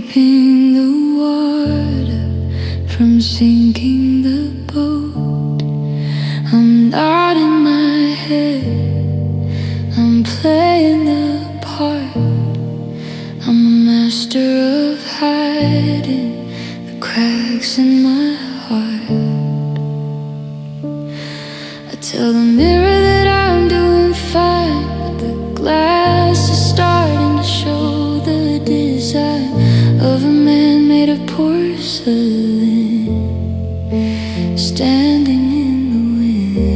keeping the water from sinking the boat. I'm nodding my head, I'm playing the part. I'm a master of hiding the cracks in my heart. I tell the mirror that I'm doing fine, but the glass is starting to show the design of a man made of porcelain, standing in the wind.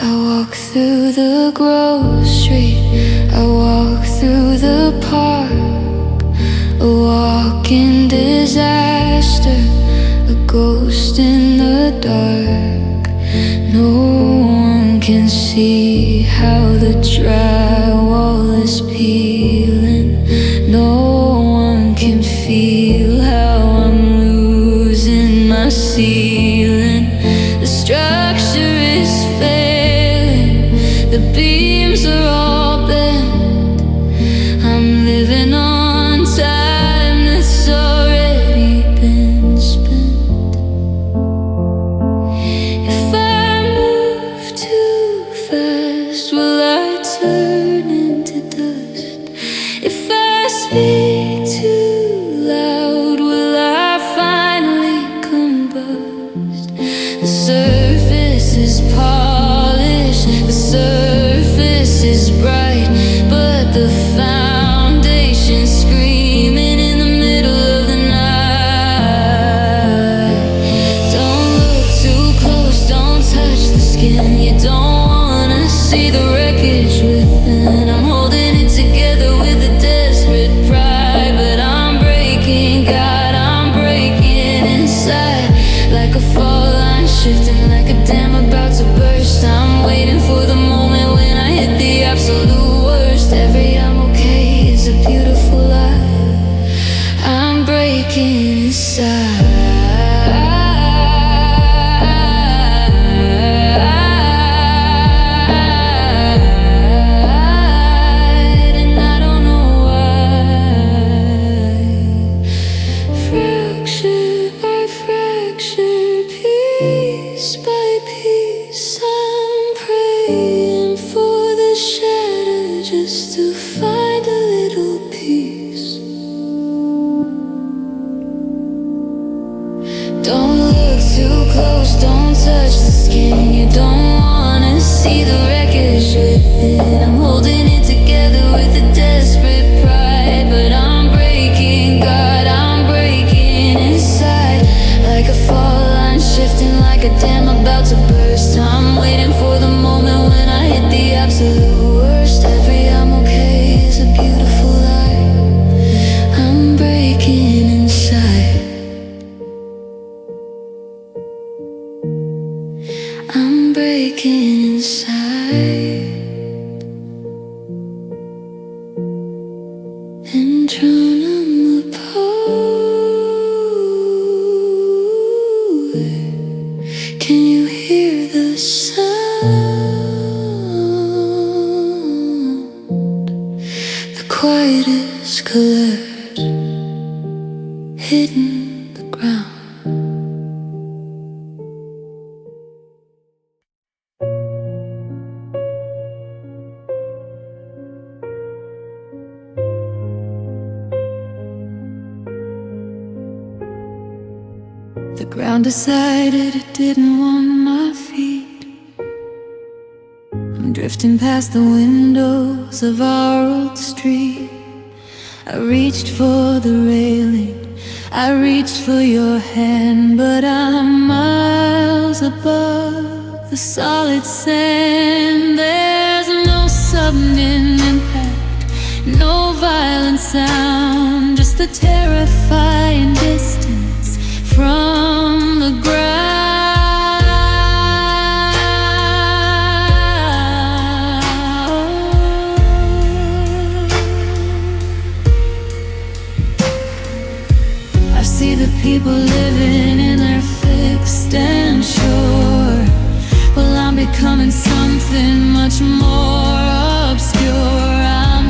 I walk through the grove street, I walk through the park, a walking disaster, a ghost in the dark. No one can see how the drywall is peeling. No one can feel how I'm losing my ceiling. The structure is failing, the beams are all bent. I'm living on time that's already been spent. If I move too fast, will I turn into dust? If I speak too loud, will I finally combust? The surface is polished, the surface is bright, but the foundation's screaming in the middle of the night. Don't look too close, don't touch the skin. You don't wanna see the wreckage within. I'm holding it together with a desperate pride, but I'm breaking, God, I'm breaking inside. Like a fall line shifting, like a dam about to burst. I'm waiting for the moment when I hit the absolute worst. Every I'm okay is a beautiful lie. I'm breaking inside. And I don't know why. Fracture by fracture, piece by piece, I'm praying for the shadow just to find a little peace. Don't look too close, don't touch the skin. You don't wanna see the wreckage within. I'm holding it together with a desperate pride, but I'm breaking, God, I'm breaking inside. Like a fall line shifting, like a dam about to burst. I'm waiting for the moment when I hit the absolute worst. Every I'm okay is a beautiful lie. I'm breaking inside. I'm breaking inside and drawn them apart. Can you hear the sound? The quietest collapse, hitting the ground. The ground decided it didn't want my feet. I'm drifting past the windows of our old street. I reached for the railing, I reached for your hand, but I'm miles above the solid sand. There's no sudden impact, no violent sound, just the terrifying distance from the ground. I see the people living in their fixed and sure. Well, I'm becoming something much more obscure. I'm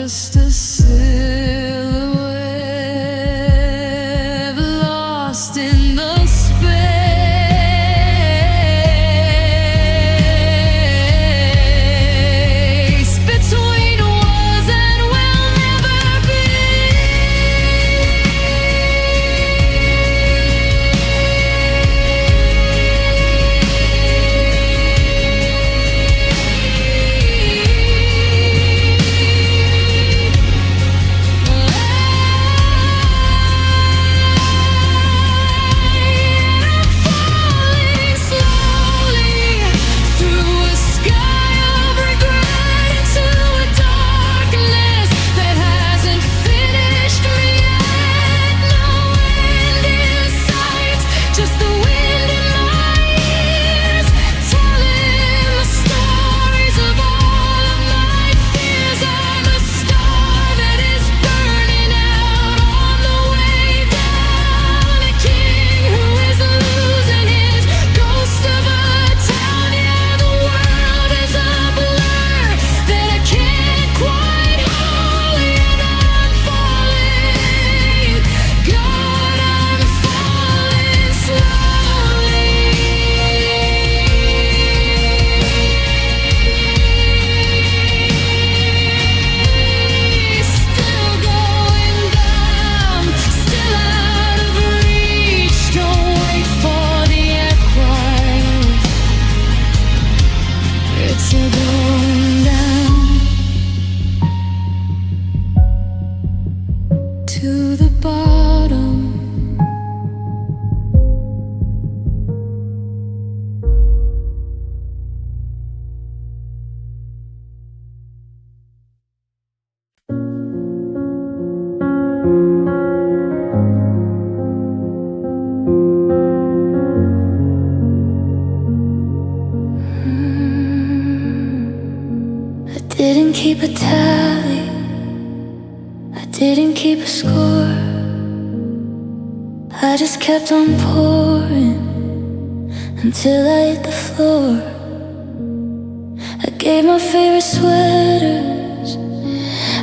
just a silhouette lost in the space between was and will never be. To the bottom. I didn't keep a tally, I didn't keep a score. I just kept on pouring until I hit the floor. I gave my favorite sweaters,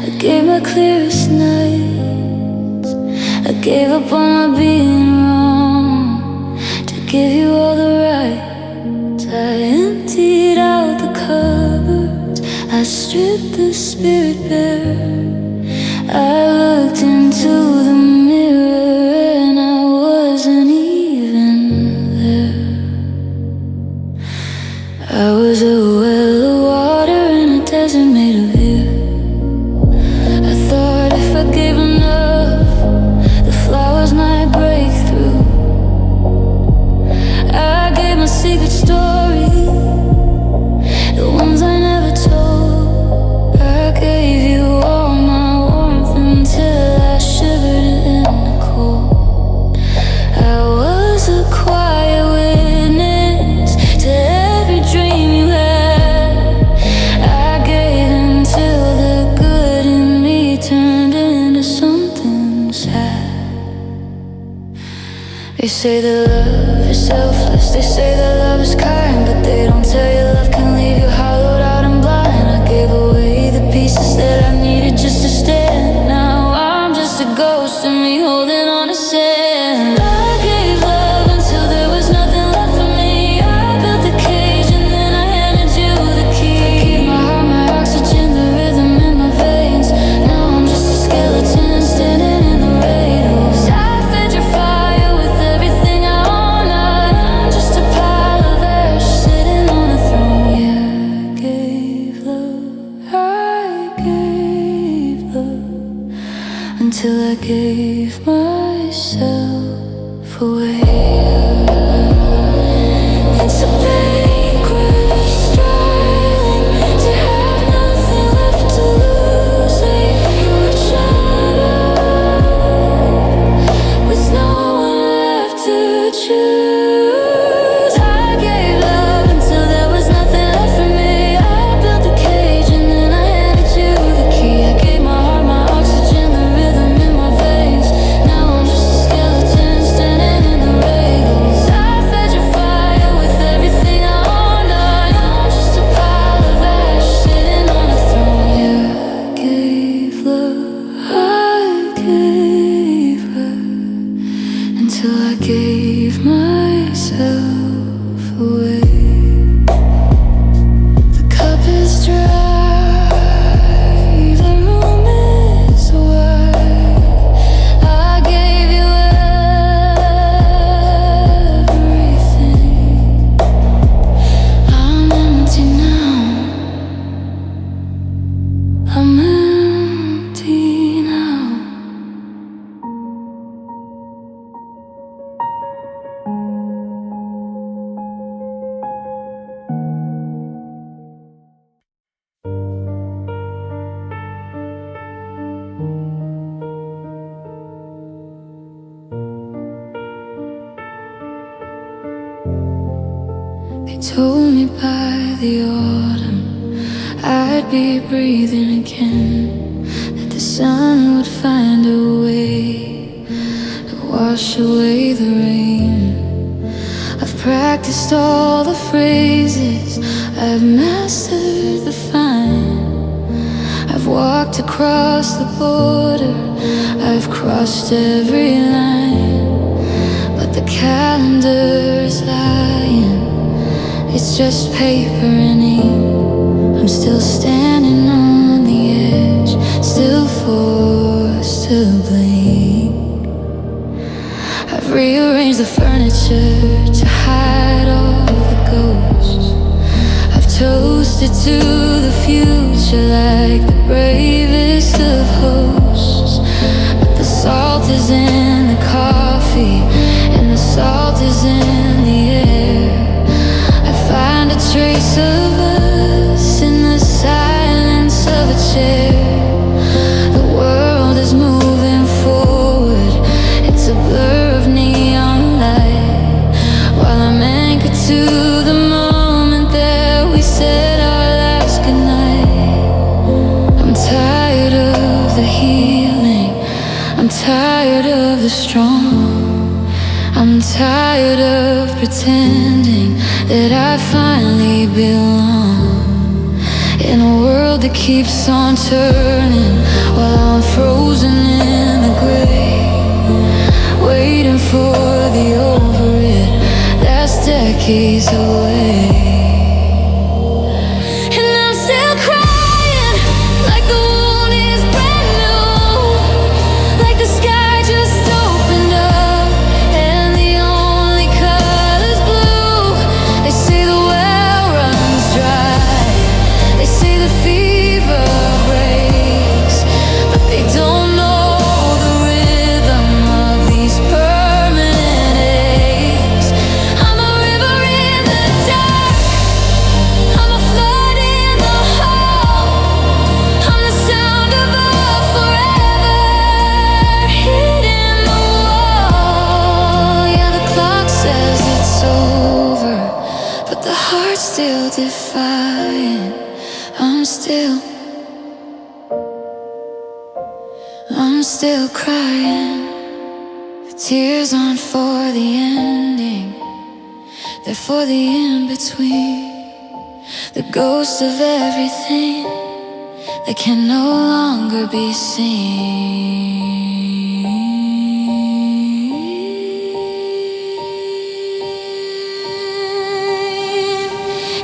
I gave my clearest nights. I gave up on my being wrong to give you all the rights. I emptied out the cupboards, I stripped the spirit bare. I looked into the mirror and I wasn't even there. I was a well of water in a desert made of air. I thought if I gave enough, the flowers might break through. I gave my secret stories, the ones I never told. I gave you all my warmth until I shivered in the cold. I was a quiet witness to every dream you had. I gave until the good in me turned into something sad. They say that love is selfless, they say that love is kind, but they don't tell you love can leave you hollowed out and blind. I gave away the pieces that I needed just to stand. Now I'm just a ghost of me holding on to sand. I gave love until there was nothing left for me. I built the cage and then I handed you the key. I gave my heart, my oxygen, the rhythm in my veins. Now I'm just a skeleton standing in the rain. I fed your fire with everything I own. I'm just a pile of ash sitting on a throne. Yeah, I gave love until I gave myself away. It's a banquet, striving to have nothing left to lose. We're shut up with no one left to choose. I gave love until there was nothing left for me. I built the cage and then I handed you the key. I gave my heart, my oxygen, the rhythm in my veins. told me by the autumn I'd be breathing again, that the sun would find a way to wash away the rain. I've practiced all the phrases, I've mastered the fine. I've walked across the border, I've crossed every line. But the calendar is lying, it's just paper and ink. I'm still standing on the edge, still forced to blink. I've rearranged the furniture to hide all the ghosts. I've toasted to the future like the bravest of hosts. But the salt is in the coffee, and the salt is in the air. I find a trace of us in the silence of a chair. The world is moving forward, it's a blur of neon light, while I'm anchored to the moment that we said our last goodnight. I'm tired of the healing, I'm tired of the strong. I'm tired of pretending that I finally belong in a world that keeps on turning while I'm frozen in the grave, waiting for the over it that's decades away. And I'm still crying like the wound is brand new, like the sky just opened up and the only color's blue. They say the well runs dry, they say the fever breaks, but they don't know the rhythm of these permanent aches. I'm a river in the dark, I'm a flood in the hole, I'm the sound of a forever hitting the wall. Yeah, the clock says it's over, but the heart's still defiant. I'm still crying. The tears aren't for the ending, they're for the in-between. The ghost of everything that can no longer be seen.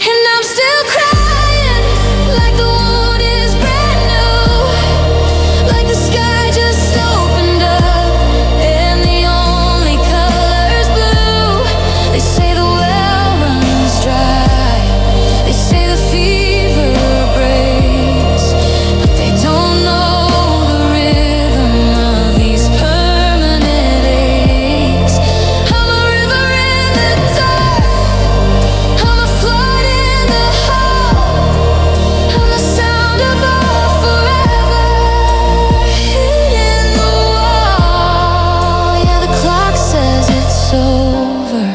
And I'm still crying like the wound is brand new, like the sky just opened up and the only color's blue. They say the well runs dry, they say the fever breaks, but they don't know the rhythm of these permanent aches. I'm a river in the dark, I'm a flood in the hole, I'm the sound of a forever hitting the wall. Yeah, the clock says it's over,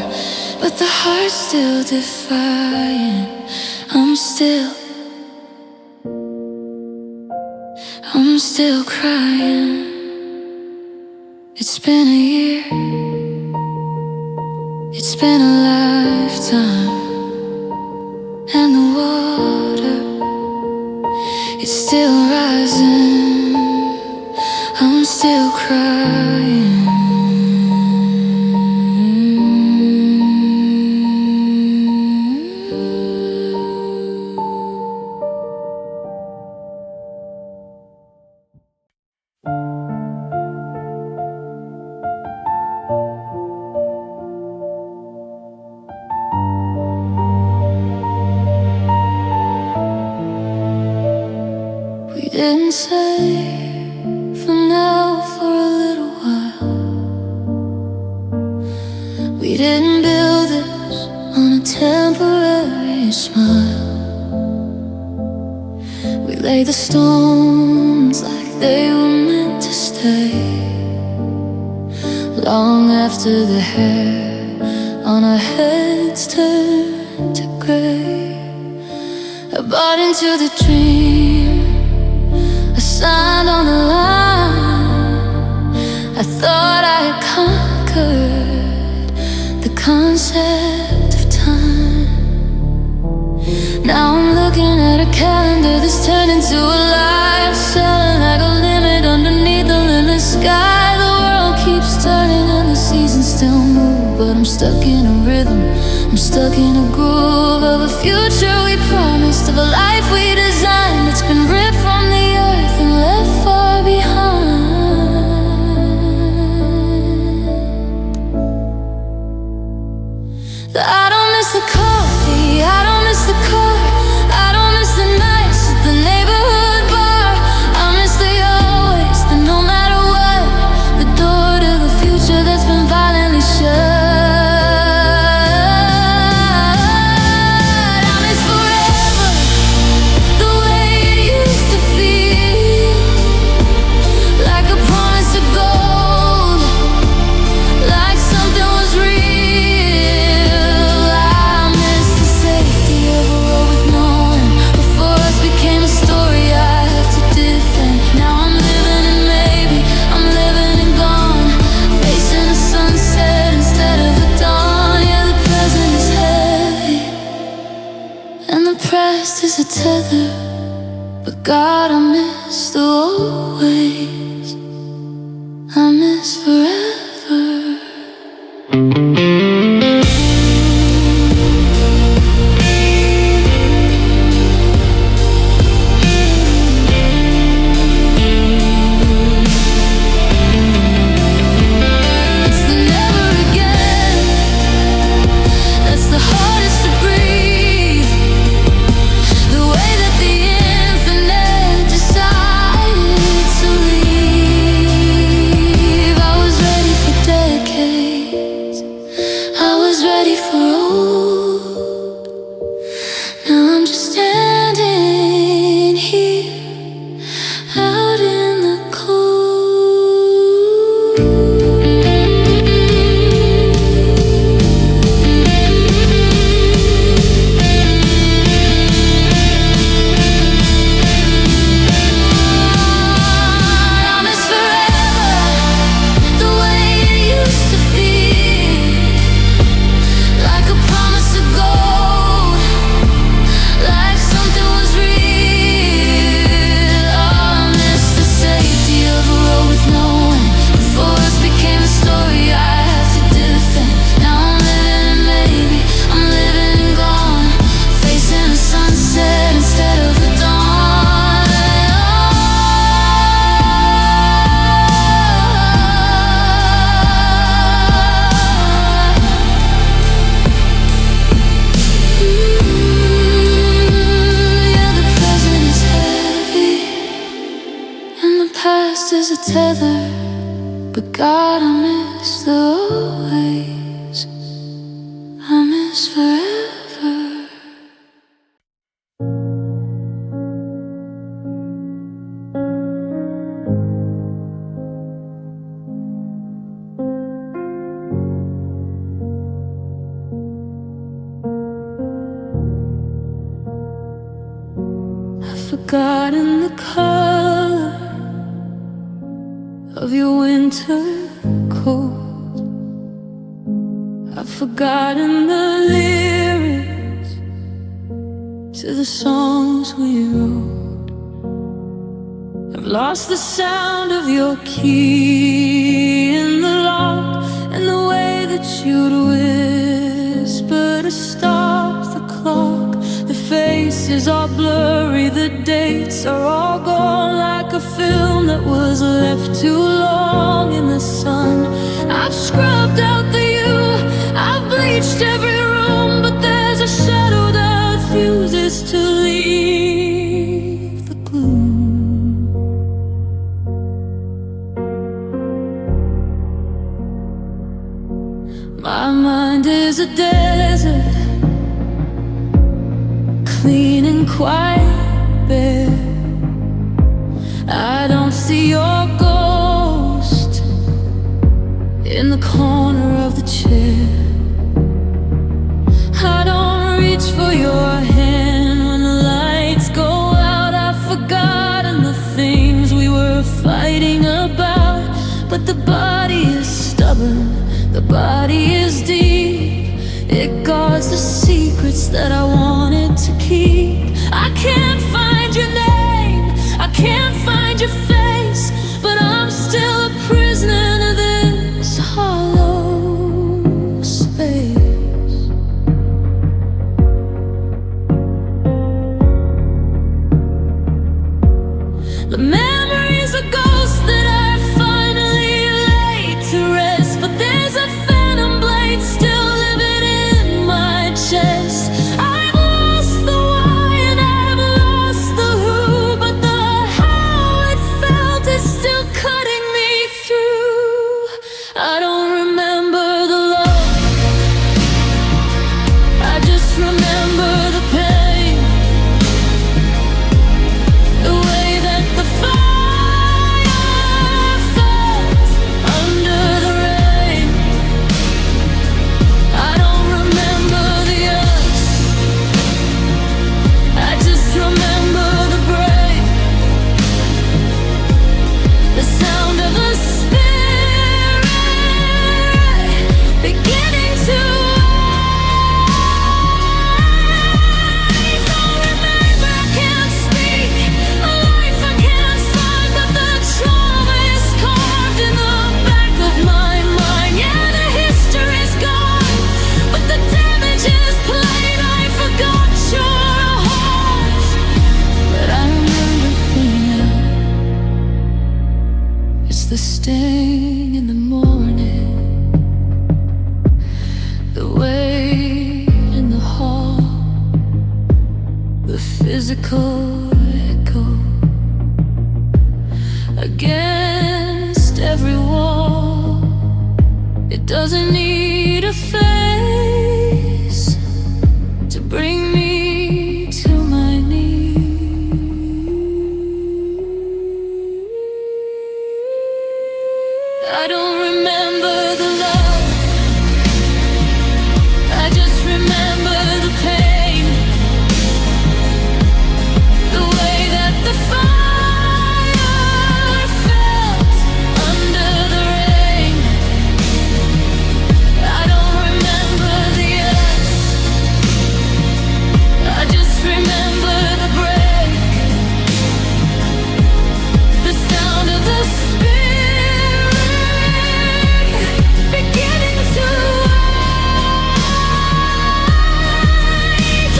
but the heart's still defiant. I'm still crying. It's been a year, it's been a lifetime, and the water, it's still rising. I'm still crying. We didn't say for now for a little while. We didn't build this on a temporary smile. We laid the stones like they were meant to stay. Long after the hair on our heads turned to gray. I bought into the dream, I signed on the line. I thought I had conquered the concept of time. Now I'm looking at a calendar that's turned into a lie, selling like a limit underneath the limitless sky. The world keeps turning and the seasons still move, but I'm stuck in a rhythm, I'm stuck in a groove of a future we promised, of a life we designed that's been ripped from the earth and left far behind. I don't miss the coffee, I don't miss the car, I don't miss the nights at the neighborhood bar. I miss the always, the no matter what, the door to the future that's been violently shut. Is a tether, but God, I miss the always, I miss forever. It's the never again, that's the hardest to breathe. The way that the infinite decided to leave. I was ready for decades, I was ready for old. Now I'm just standing here out in the cold. Is a tether, but God, I miss the always, I miss forever. I've forgotten the color of your winter cold. I've forgotten the lyrics to the songs we wrote. I've lost the sound of your key in the lock, and the way that you'd whisper to stop the clock. The faces are blurry, the dates are all gone, like a film that was left too long in the sun. I've scrubbed out the you, I've bleached every room, but there's a shadow that refuses to leave the gloom. My mind is a desert, clean and quite bare. I don't see your ghost in the corner of the chair. I don't reach for for your hand when the lights go out. I've forgotten the things we were fighting about. But the body is stubborn, the body is deep. It guards the secrets that I wanted to keep. I can't find your name, I can't find your face, but I'm still a prisoner to this hollow space. The memories of ghosts that I finally laid to rest, but there's a phantom blade still living in my chest. I've lost the why and I've lost the who, but the how it felt is still cutting me through. I don't remember the love, I just remember the pain, the way that the fire felt under the rain. I don't remember the us, I just remember the break, the sound of the spirit beginning to rise. Don't remember, I can't speak, a life I can't find, but the trauma is carved in the back of my mind. Yeah, the history's gone, but the damage is plain. I forgot your heart, but I remember cleaning. It's the sting in the morning, the weight in the hall, the physical echo against every wall. It doesn't need a face to bring me to my knees. I don't remember the love, I just remember the pain, the way that the fire felt under the rain. I don't remember the us, I just remember the break, the sound of the spirit beginning to rise.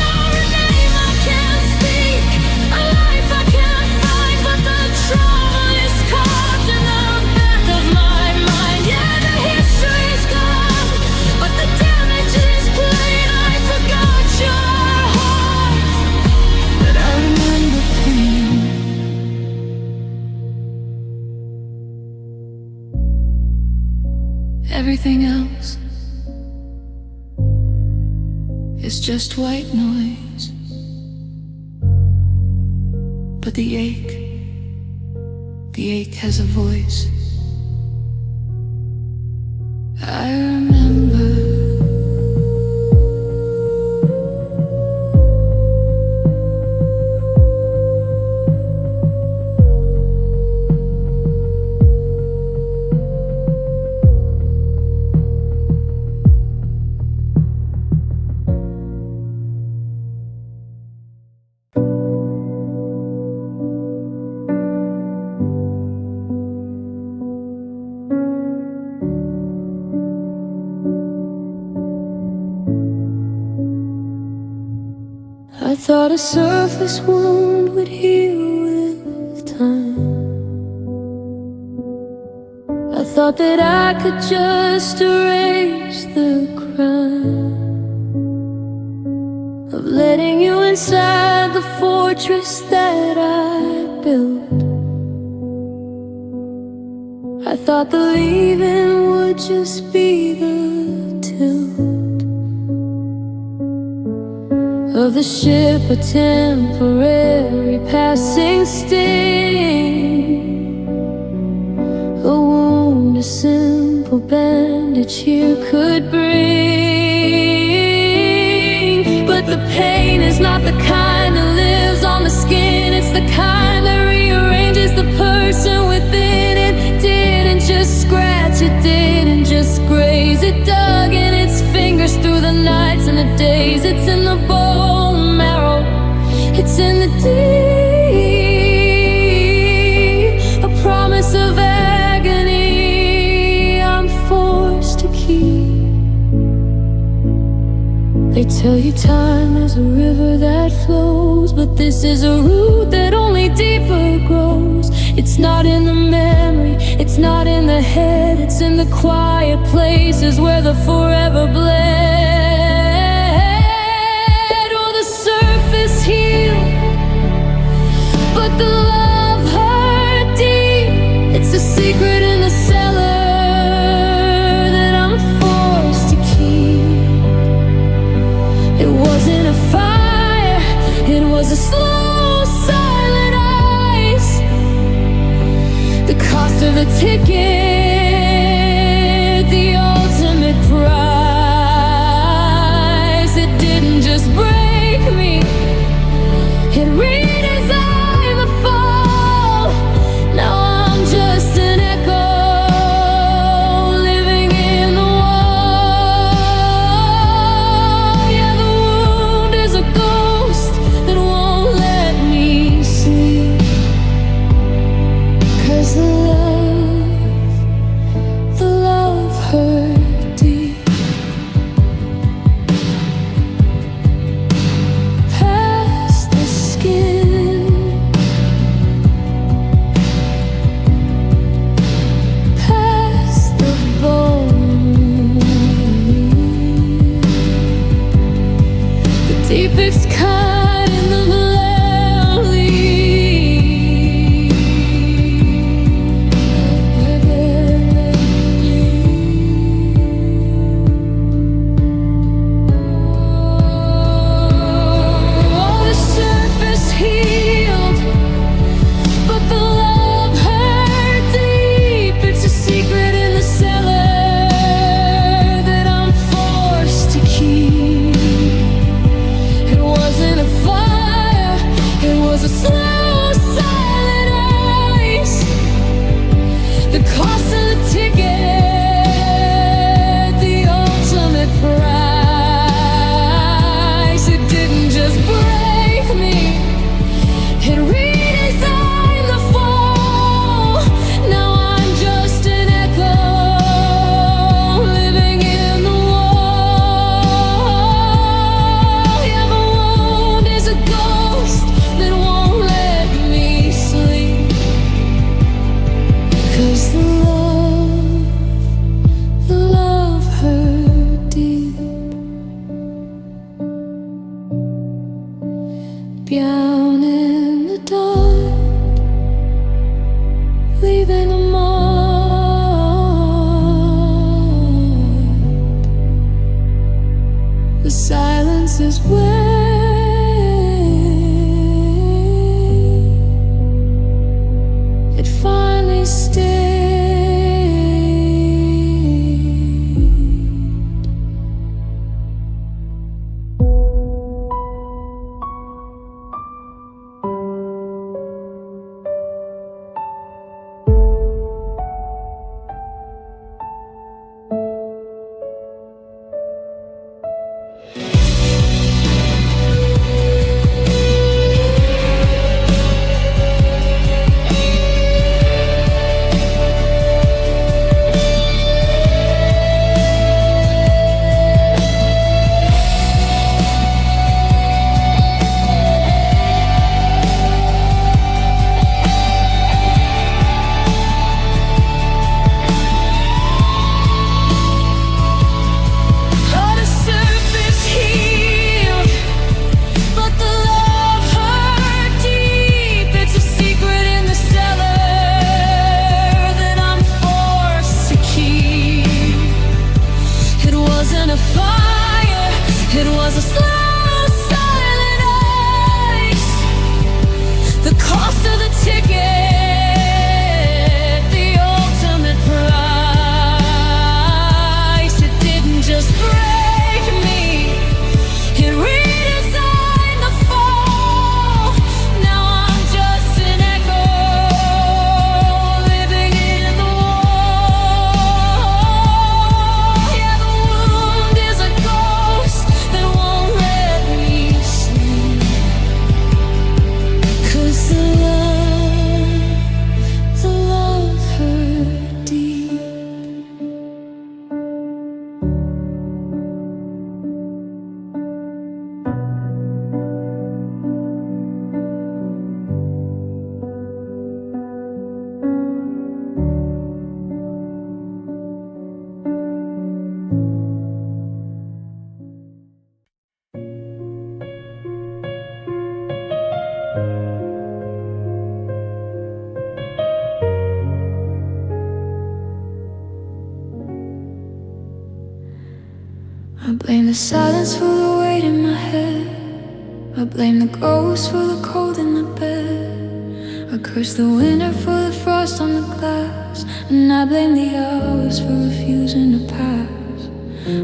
Our name I can't speak, a life I can't find, but the trauma is carved in the back of my mind. Yeah, the history's gone, but the damage is plain. I forgot your heart, but I remember pain. Everything else is just white noise, but the ache has a voice. I remember. I thought a surface wound would heal with time. I thought that I could just erase the crime of letting you inside the fortress that I built. I thought the leaving would just be the tilt of the ship, a temporary passing sting, a wound a simple bandage here could bring. But the pain is not the kind that lives on the skin. It's the kind that rearranges the person within. It didn't just scratch, it didn't just graze. It dug in its fingers through the nights and the days. It's in the bone marrow, it's in the deep. A promise of agony I'm forced to keep. They tell you time is a river that flows, but this is a root that only deeper grows. It's not in the memory, it's not in the head, it's in the quiet places where the forever bled. Or the surface healed, but the love hurt deep. It's a secret in the cellar that I'm forced to keep. It wasn't a fire, it was a slow, silent ice. The cost of the ticket, the ultimate price. It didn't just break me, it redesigned the fall. Now I'm just an echo living in the wall. Yeah, the wound is a ghost that won't let me sleep. 'Cause the love hurt deep. Past the skin, past the bone. The deepest cut in the valley. Oh, the surface healed, but the love hurt deep. It's a secret in the cellar that I'm forced to keep. It wasn't a fire, it was a slow, silent ice. The cost of the ticket, the ultimate price. It didn't just break me, it redesigned the fall. Now I'm just an echo living in the wall. Yeah, the wound is a ghost that won't let me sleep. 'Cause the love hurt deep. Down in the dark, leaving a mark. The silence is where it finally stayed. It really blame the silence for the weight in my head. I blame the ghost for the cold in the bed. I curse the winter for the frost on the glass, and I blame the hours for refusing to pass.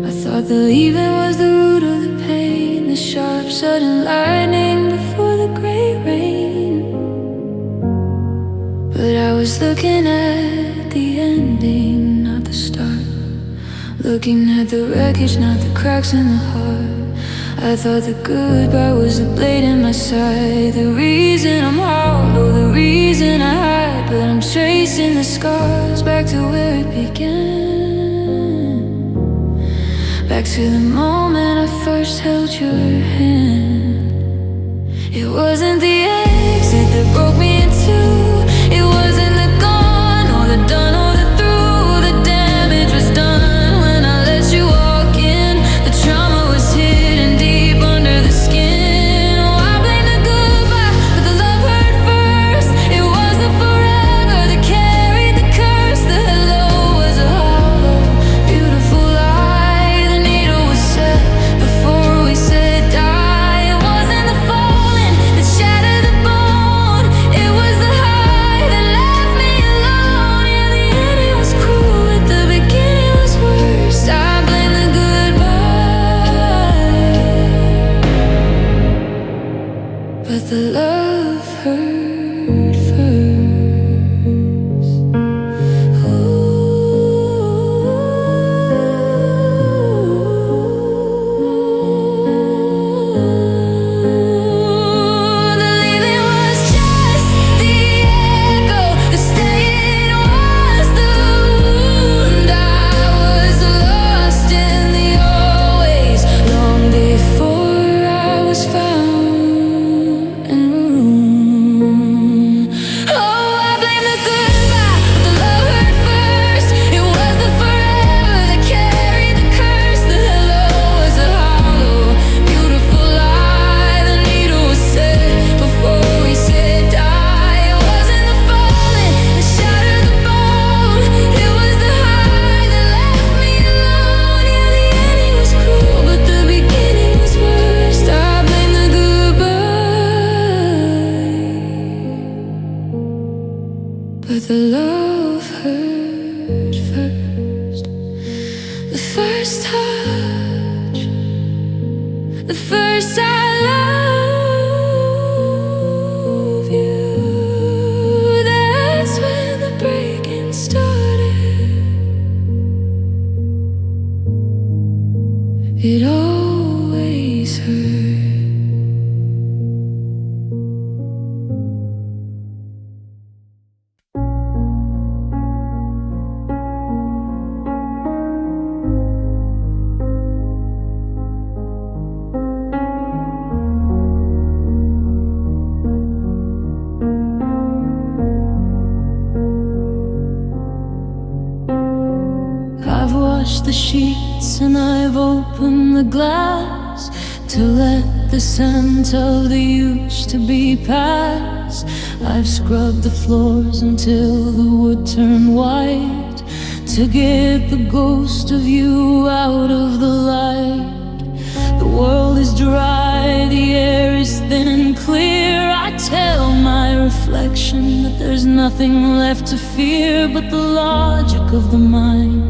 I thought the leaving was the root of the pain, the sharp sudden lightning before the great rain. But I was looking at the ending, not the start. Looking at the wreckage, not the cracks in the heart. I thought the goodbye was the blade in my side. The reason I'm hollow, the reason I hide. But I'm tracing the scars back to where it began. Back to the moment I first held your hand. It wasn't the exit that broke me in two. It wasn't the gone or the done or the through. The damage was done when I let you walk in. The trauma was hidden deep under the skin. Oh, I blame the goodbye, but the love hurt first. It was the forever that carried the curse. The hello was a hollow, beautiful lie. The needle was set before we said die. It wasn't the falling that shattered the bone. It was the high that left me alone. Yeah, the ending was cruel, but the beginning was worse. I blame the goodbye, but the love hurt first. The leaving was just the echo, the staying was the wound. I was lost in the always, long before I was found and ruined. Oh, I blame the goodbye, but the love hurt first. It was the forever that carried the curse. The hello was a hollow, beautiful lie. The needle was set before we said die. It wasn't the falling that shattered the bone. It was the high that left me alone. Yeah, the ending was cruel, but the beginning was worst. I blame the goodbye, but the love hurt first. The first touch, the first I love you. That's when the breaking started. It always hurt. I've washed the sheets and I've opened the glass to let the scent of the used to be pass. I've scrubbed the floors until the wood turned white to get the ghost of you out of the light. The world is dry, the air is thin and clear. I tell my reflection that there's nothing left to fear, but the logic of the mind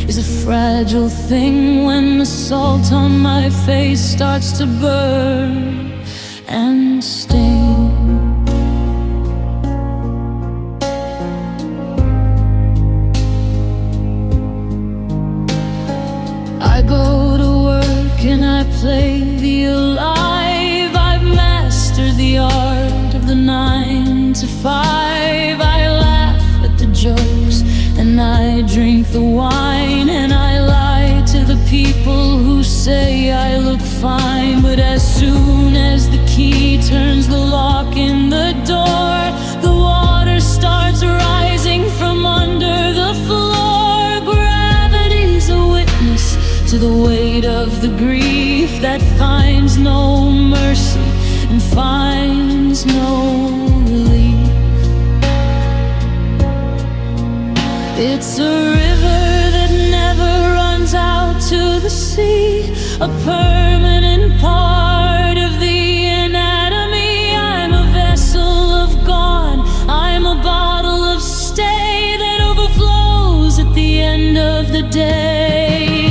is a fragile thing when the salt on my face starts to burn and sting. I go to work and I play the alive. I've mastered the art of the 9 to 5. I laugh at the jokes and I drink the wine, and I lie to the people who say I look fine. But as soon as the key turns the lock in the door, the water starts rising from under the floor. Gravity's a witness to the weight of the grief that finds no mercy and finds no relief. It's a river that never runs out to the sea, a permanent part of the anatomy. I'm a vessel of gone, I'm a bottle of stay that overflows at the end of the day.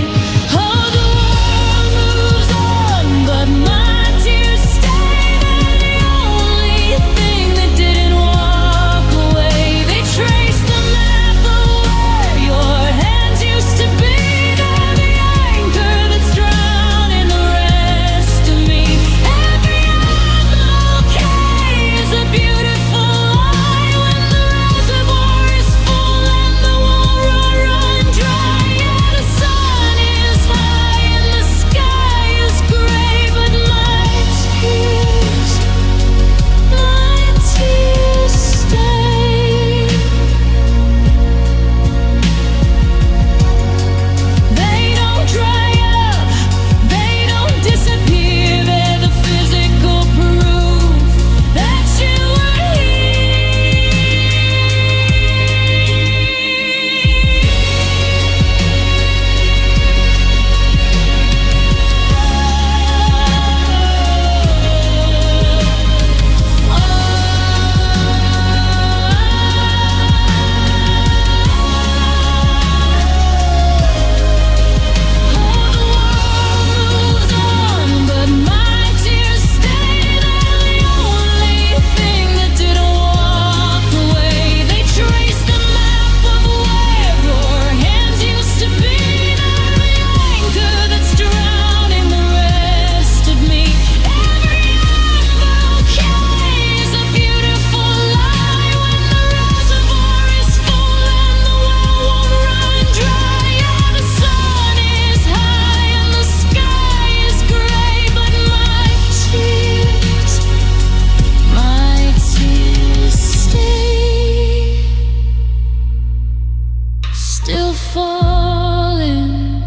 Still falling,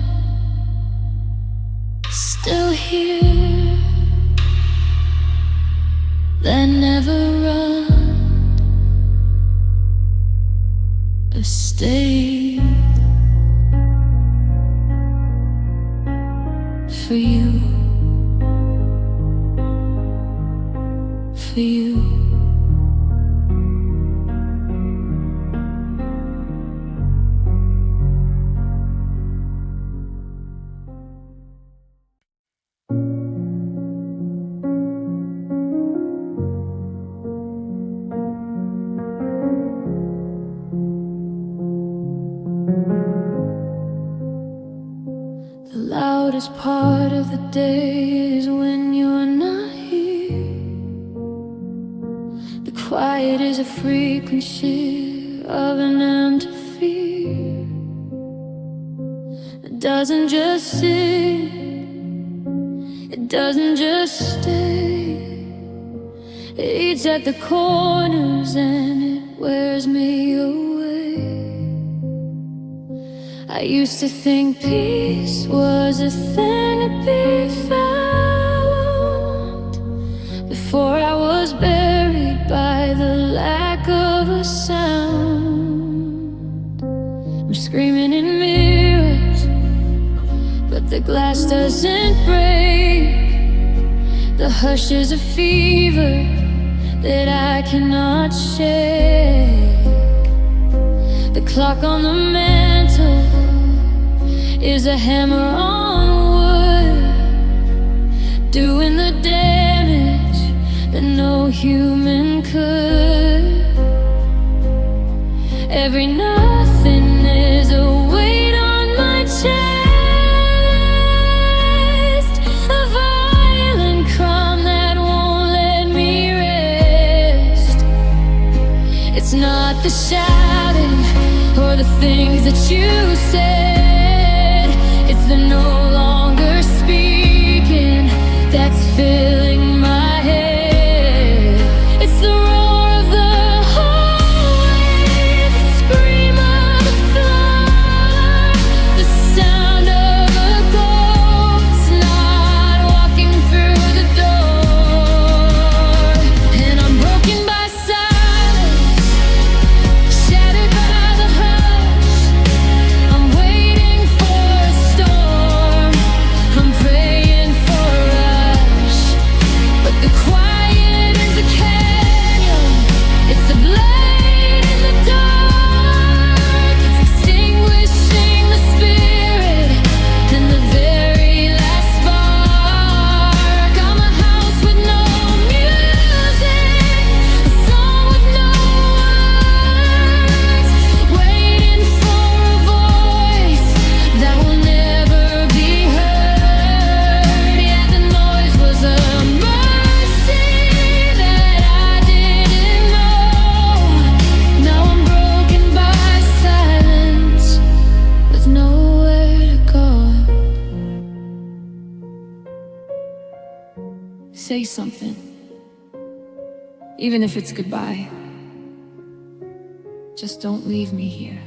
still here, that never run, a stay for you, for you. The loudest part of the day is when you're not here. The quiet is a frequency of an empty fear. It doesn't just sing, it doesn't just stay. It eats at the corners and it wears me away. I used to think peace was a thing to be found before I was buried by the lack of a sound. I'm screaming in mirrors, but the glass doesn't break. The hush is a fever that I cannot shake. The clock on the mantle is a hammer on wood, doing the damage that no human could. Every nothing is a weight on my chest, a violent crime that won't let me rest. It's not the shouting or the things that you said, it's the no longer speaking that's filling my head. It's the roar of the highway, the scream of the flood, the sound of a ghost not walking through the door. And I'm broken by silence, shattered by the hush. I'm waiting for a storm, I'm praying say something, even if it's goodbye. Just don't leave me here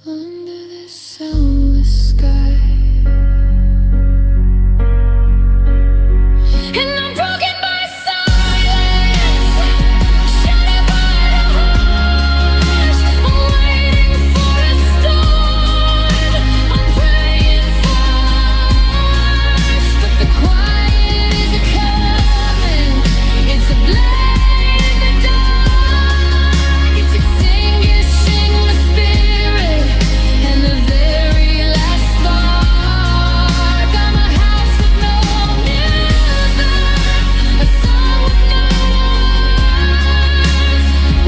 under this soundless sky. And I'm broken by silence, shattered by the hush. I'm waiting for a storm, I'm praying for us, but the quiet isn't coming. It's a blade in the dark, it's extinguishing my spirit, and the very last spark. I'm a house with no music, a song with no words,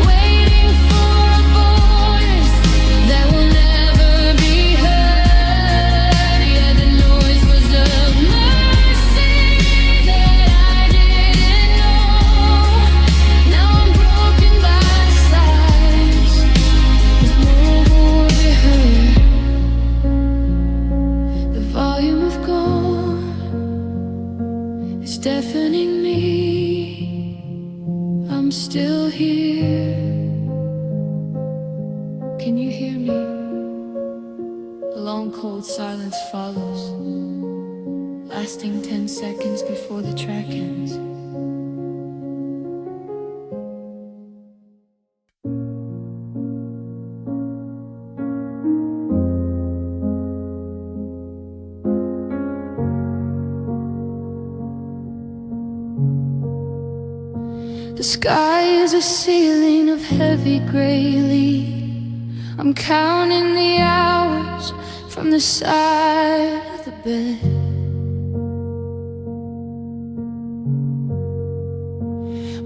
waiting for a voice that will never be heard. Yeah, the noise was a mercy that I didn't know. Now I'm broken by silence, with no more to be heard. The volume of gone is deafening me. I'm still here. Can you hear me? A long cold silence follows, lasting 10 seconds before the track ends. The sky is a ceiling of heavy gray lead. I'm counting the hours from the side of the bed.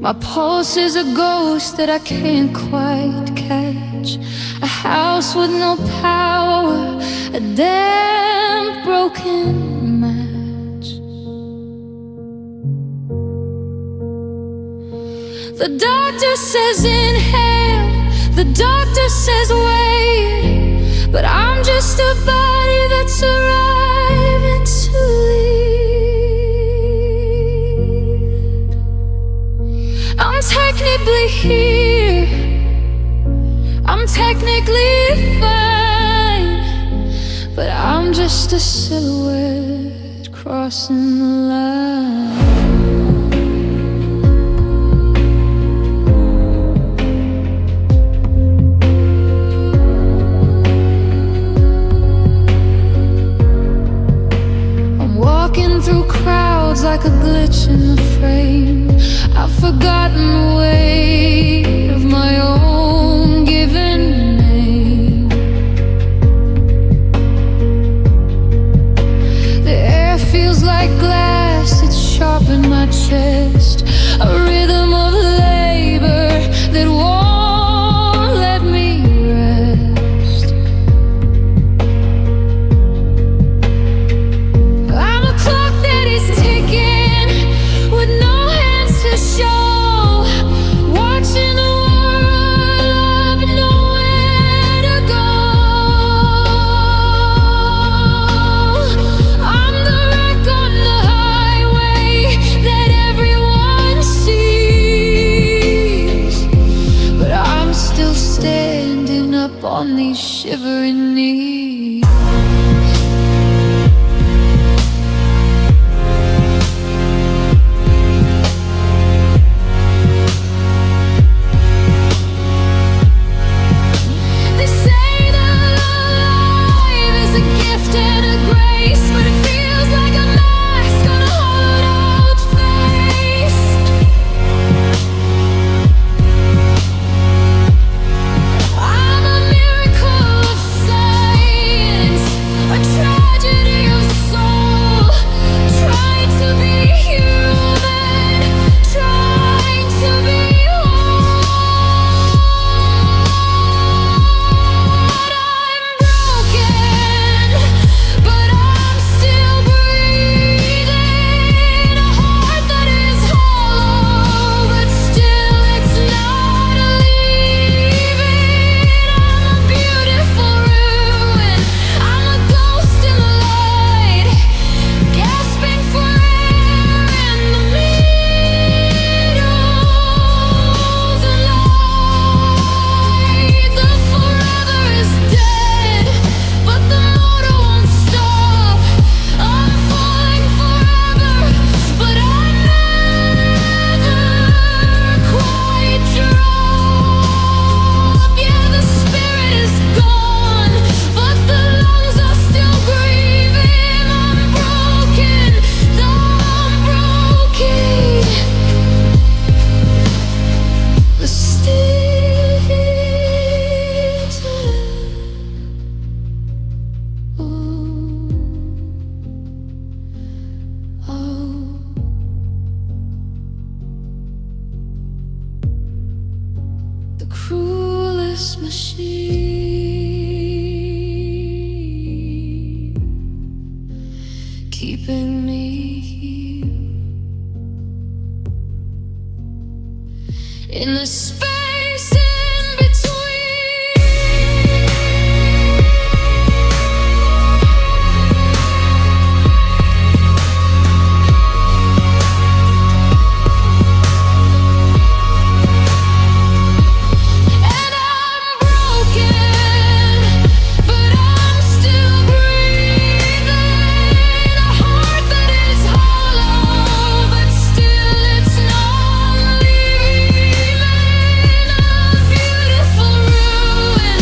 My pulse is a ghost that I can't quite catch. A house with no power, a damn broken match. The doctor says inhale, the doctor says wait, but I'm just a body that's arriving too late. I'm technically here, I'm technically fine, but I'm just a silhouette crossing the line. Through crowds like a glitch in the frame. I've forgotten the weight of my own given name. The air feels like glass, it's sharp in my chest. A rhythm of labor that won't let me rest. Watching the world, nowhere to go. I'm the wreck on the highway that everyone sees, but I'm still standing up on these shivering knees. I'm a miracle of sight. cruelest machine, keeping me here in the space in between. And I'm broken, but I'm still breathing. A heart that is hollow, but still it's not leaving. A beautiful ruin,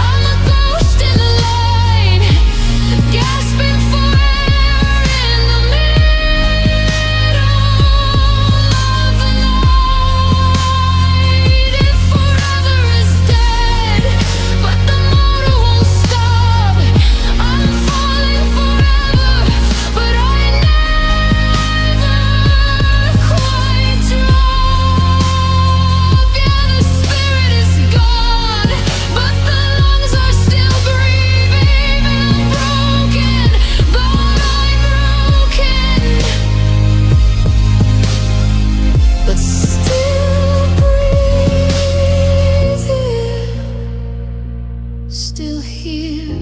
I'm a ghost in the light, gasping for air in the middle of the night. If forever is dead, but the motor won't stop, I'm falling forever, but I never quite drop. Yeah, the spirit is gone, but the lungs are still breathing. I'm broken, but I'm broken, but still breathing, still here.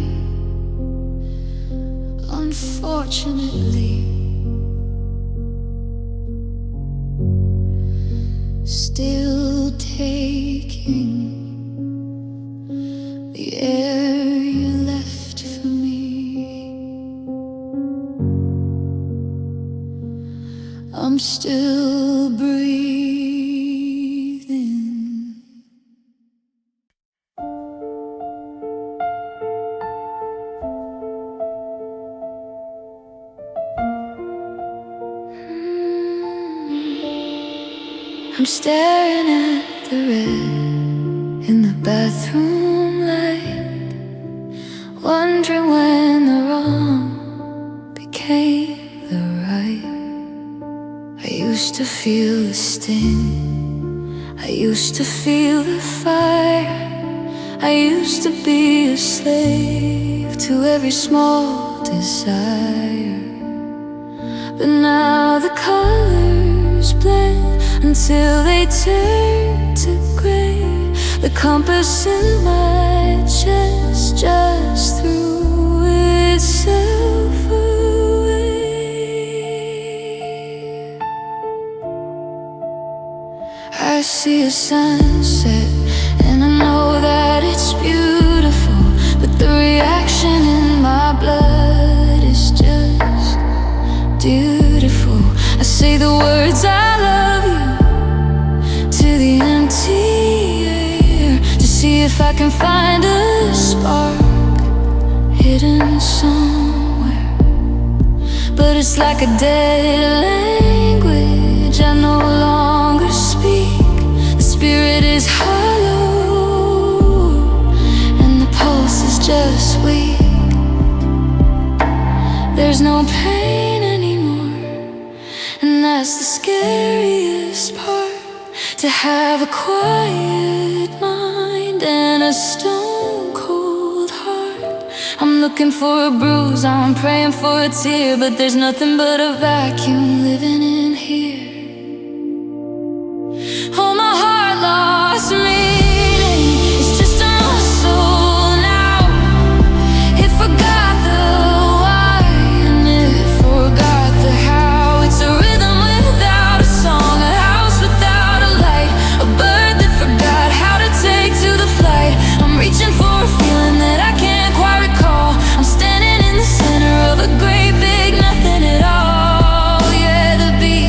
Unfortunately, still taking the air you left for me. I'm still breathing. I'm staring at the red in the bathroom light, wondering when the wrong became the right. I used to feel the sting, I used to feel the fire, I used to be a slave to every small desire. But now the colors blend until they turn to gray. The compass in my chest just threw itself away. I see a sunset and I know that it's beautiful, but the reaction in my blood is just dutiful. I say the words I love you to the empty air, to see if I can find a spark hidden somewhere. But it's like a dead language I no longer speak. The spirit is hollow and the pulse is just weak. There's no pain anymore, and that's the scariest part. To have a quiet mind and a stone cold heart. I'm looking for a bruise, I'm praying for a tear, but there's nothing but a vacuum living in here. Oh, my heart lost meaning, it's just a muscle now. It forgot the why and it forgot the how. It's a rhythm without a song, a house without a light, a bird that forgot how to take to the flight. I'm reaching for a feeling that I can't quite recall. I'm standing in the center of a great big nothing at all. Yeah, the beat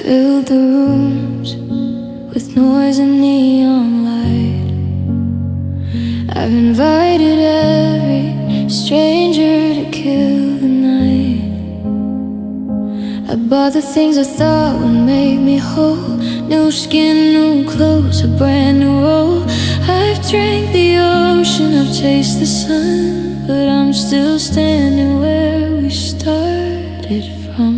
filled the rooms with noise and neon light. I've invited every stranger to kill the night. I bought the things I thought would make me whole: new skin, new clothes, a brand new role. I've drank the ocean, I've chased the sun, but I'm still standing where we started from.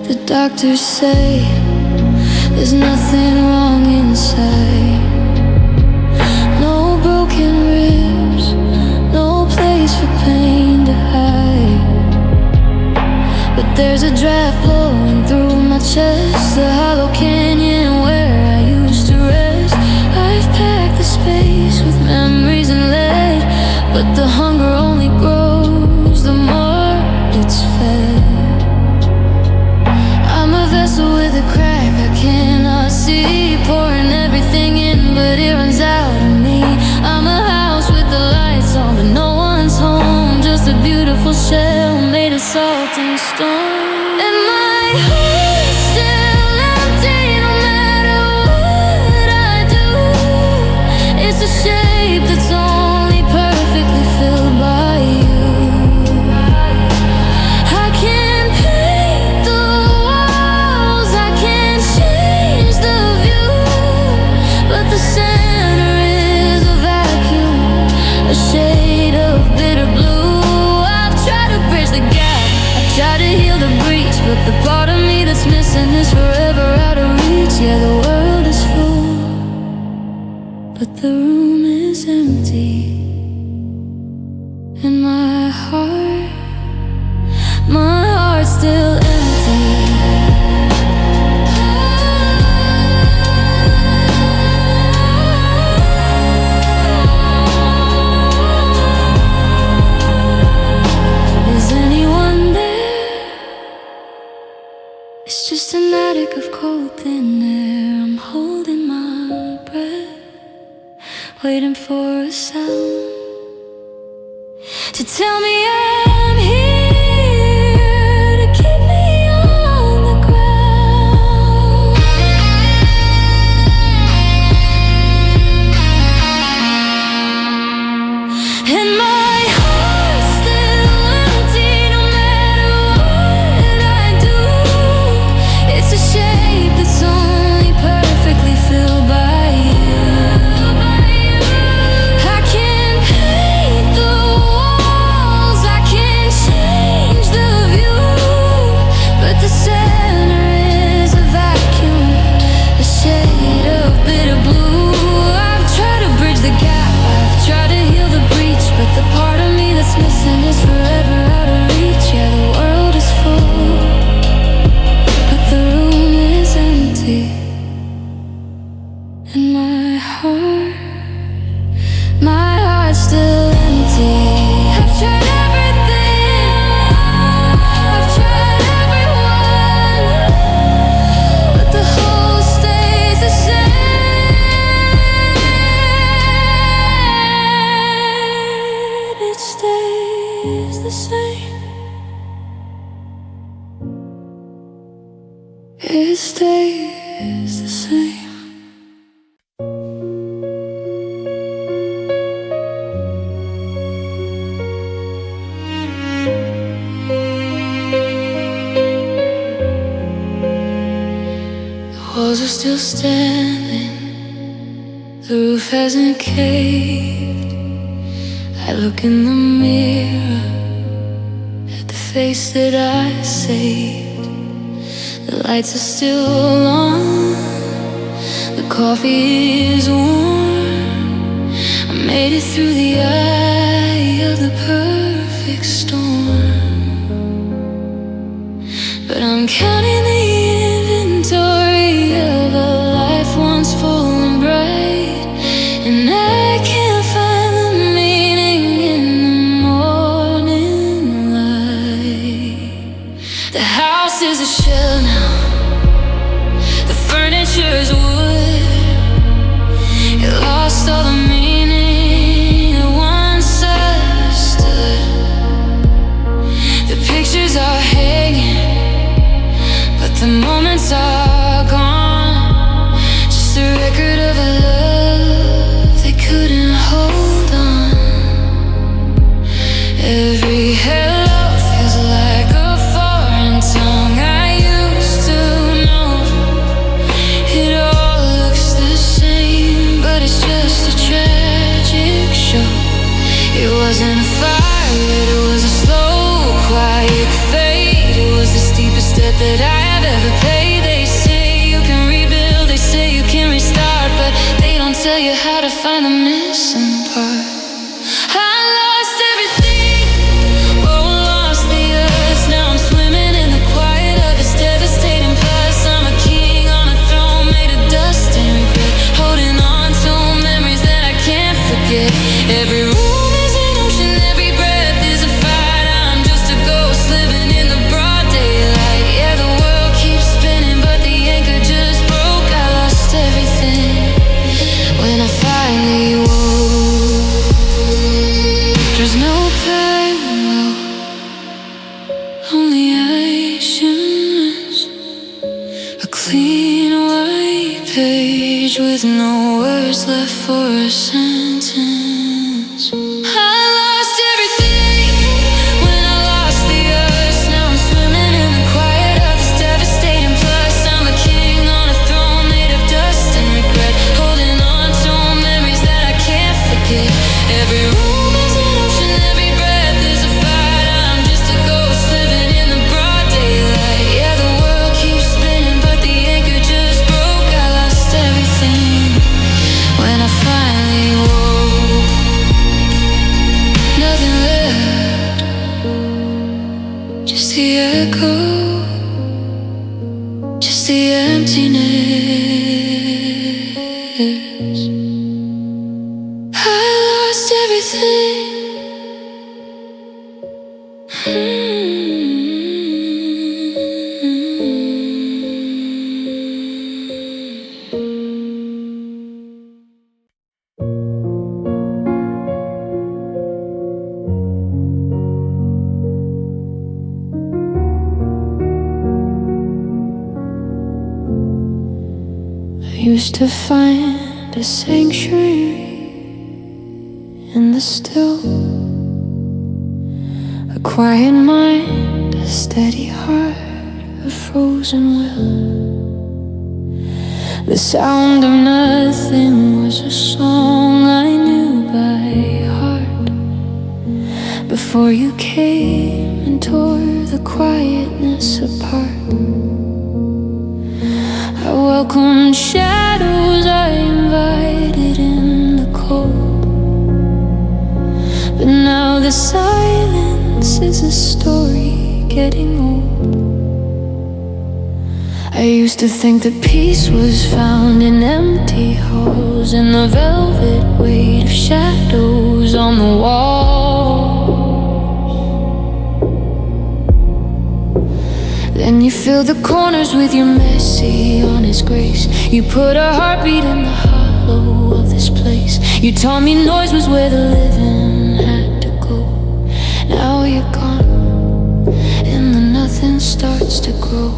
The doctors say there's nothing wrong inside. No broken ribs, no place for pain to hide. But there's a draft blowing through my chest, the hollow canyon where I used to rest. I've packed the space with memories and lead, but the hunger only grows the more it's fed. I'm a vessel with a crack I cannot see, pouring everything in, but it runs out of me. I'm a house with the lights on, but no one's home, just a beautiful shell made of salt and stone. And my heart's still empty no matter what I do. It's a shape that's only perfectly filled by you. I can't paint the walls, I can't change the view, but the center is a vacuum, a shade of bitter blue. I've tried to bridge the gap, I've tried to heal the breach, but the part of me that's missing is forever out of reach. Yeah, the world is full, but the room is empty. And my heart's still empty. Is anyone there? It's just an attic of cold thin air. I'm holding my breath, waiting for a sound to tell me I'm here, to keep me on the ground. And my heart's still empty no matter what I do. It's a shape that's only perfectly filled by you. I can't paint the walls, I can't change the view, but the center is a vacuum, a shade of bitter blue. I've tried to bridge the gap, I've tried to heal the breach, but the part of me that's missing is forever out of reach. Yeah, the world is full, but the room is empty. And my heart's still empty. I've tried everything, I've tried everyone, but the hole stays the same. It stays the same. It stays the same. The walls are still standing, the roof hasn't caved. I look in the mirror at the face that I saved. The lights are still on, the coffee is warm. I made it through the eye of the perfect storm, but I'm counting the inventory of a life once full and bright, and I can't find the meaning in the morning light. The house is a shell now, the furniture's wood. It lost all the meaning. wasn't a fire, it was a slow, quiet fade. It was the steepest debt that I have ever paid. They say you can rebuild, they say you can restart, but they don't tell you how to find the missing part. I lost everything, oh, lost the earth. Now I'm swimming in the quiet of its devastating past. I'm a king on a throne made of dust and regret, holding on to memories that I can't forget. Every room is an ocean, every breath is a fight. I'm just a ghost living in the broad daylight. Yeah, the world keeps spinning, but the anchor just broke. I lost everything when I finally woke. There's no parallel, only actions. A clean white page with no words left for a sentence. I lost everything when I lost the earth. Now I'm swimming in the quiet of this devastating plus. I'm a king on a throne made of dust and regret, holding on to memories that I can't forget. Every room is an ocean, every breath is a fight. I'm just a ghost living in the broad daylight. Yeah, the world keeps spinning, but the anchor just broke. I lost everything when I finally woke. Nothing left, just the echo, just the emptiness. I lost everything. I used to find a sanctuary in the still, a quiet mind, a steady heart, a frozen will. The sound of nothing was a song I knew by heart before you came and tore the quietness apart. I welcomed shadows, I invited in the cold, but now the silence is a story getting old. I used to think that peace was found in empty halls, in the velvet weight of shadows on the walls. Then you fill the corners with your messy, honest grace. You put a heartbeat in the hollow of this place. You taught me noise was where the living had to go. Now you're gone, and the nothing starts to grow.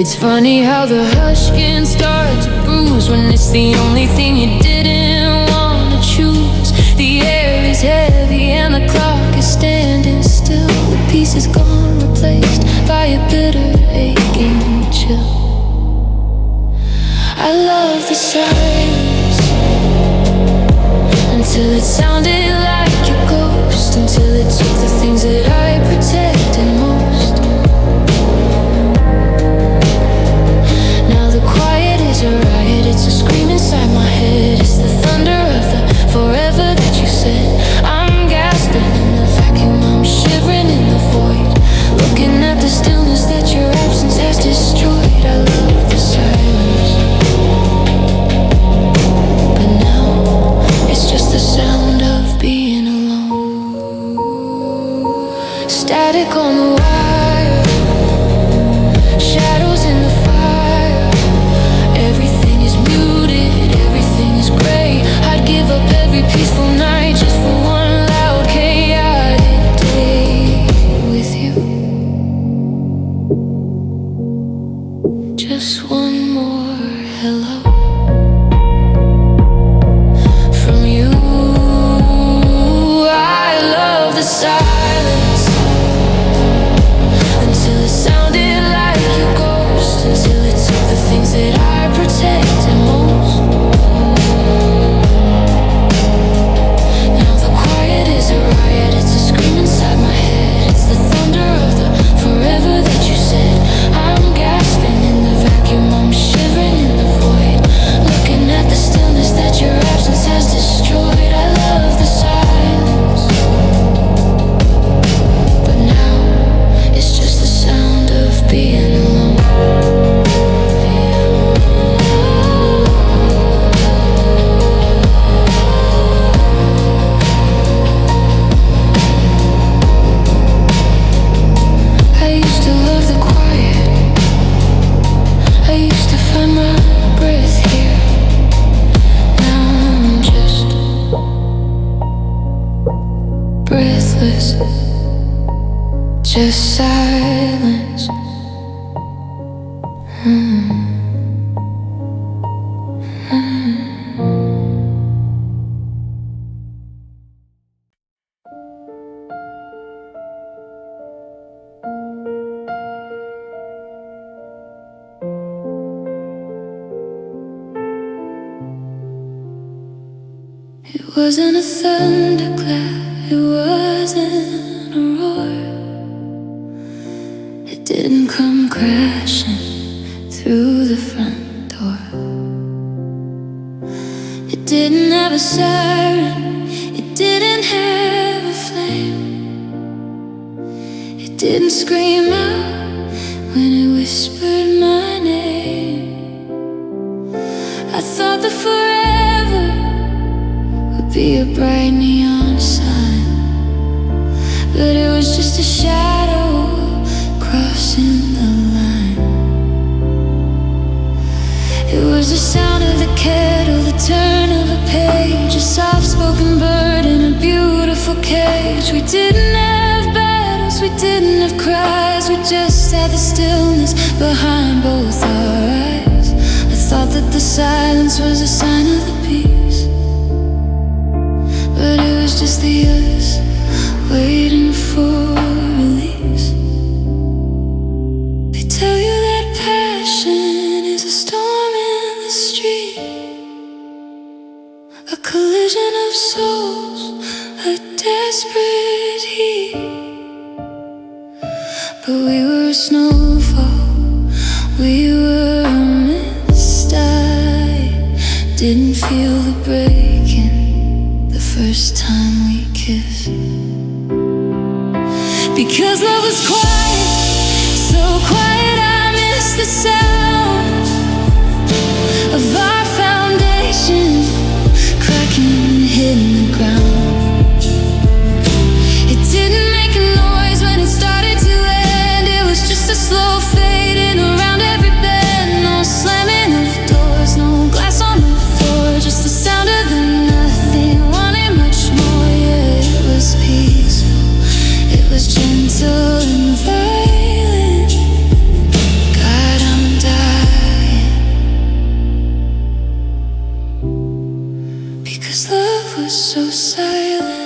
It's funny how the hush can start to bruise when it's the only thing you didn't want to choose. The air is heavy and the clock is standing still. The peace is gone, replaced by a bitter aching chill. I love the silence until it sounded like a ghost, until it took the things that I protected most. Now the quiet is a riot, it's a scream inside my head. It's the thunder of the forever that you said. I'm gasping in the vacuum, I'm shivering in the void, looking at the stillness that your absence has destroyed. I love the silence, but now it's just the sound of being alone. Static on the wire, shadows in the fire. Everything is muted, everything is gray. I'd give up every peaceful night just for one loud chaotic day with you. Just one more hello from you. I love the silence just silence. It wasn't a thunderclap, it wasn't a roar. It didn't come crashing through the front door. It didn't have a siren, it didn't have a flame. It didn't scream out when it whispered my name. I thought that forever would be a bright neon sign, but it was just a shadow crossing the line. It was the sound of the kettle, the turn of a page, a soft-spoken bird in a beautiful cage. We didn't have battles, we didn't have cries, we just had the stillness behind both our eyes. I thought that the silence was a sign of the peace, but it was just the us waiting for release. They tell you that passion is a storm in the street, a collision of souls, a desperate heat. But we were a snowfall, we were a mist. I didn't feel the breaking the first time we kissed, because love was quiet, so quiet I missed the sound of our foundation cracking, hitting the ground. It didn't make a noise when it started to end. It was just a slow fading around every bend. No slamming of doors, no glass on the floor, just the sound of the nothing, wanting much more. Yeah, it was peaceful, it was gentle and violent. God, I'm dying, because love was so silent.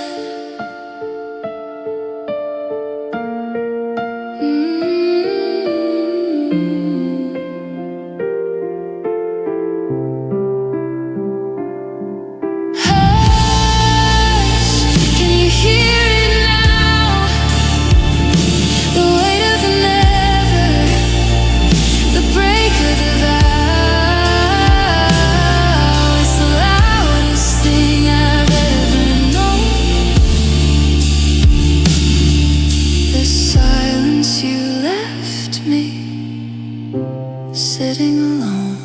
Sitting alone.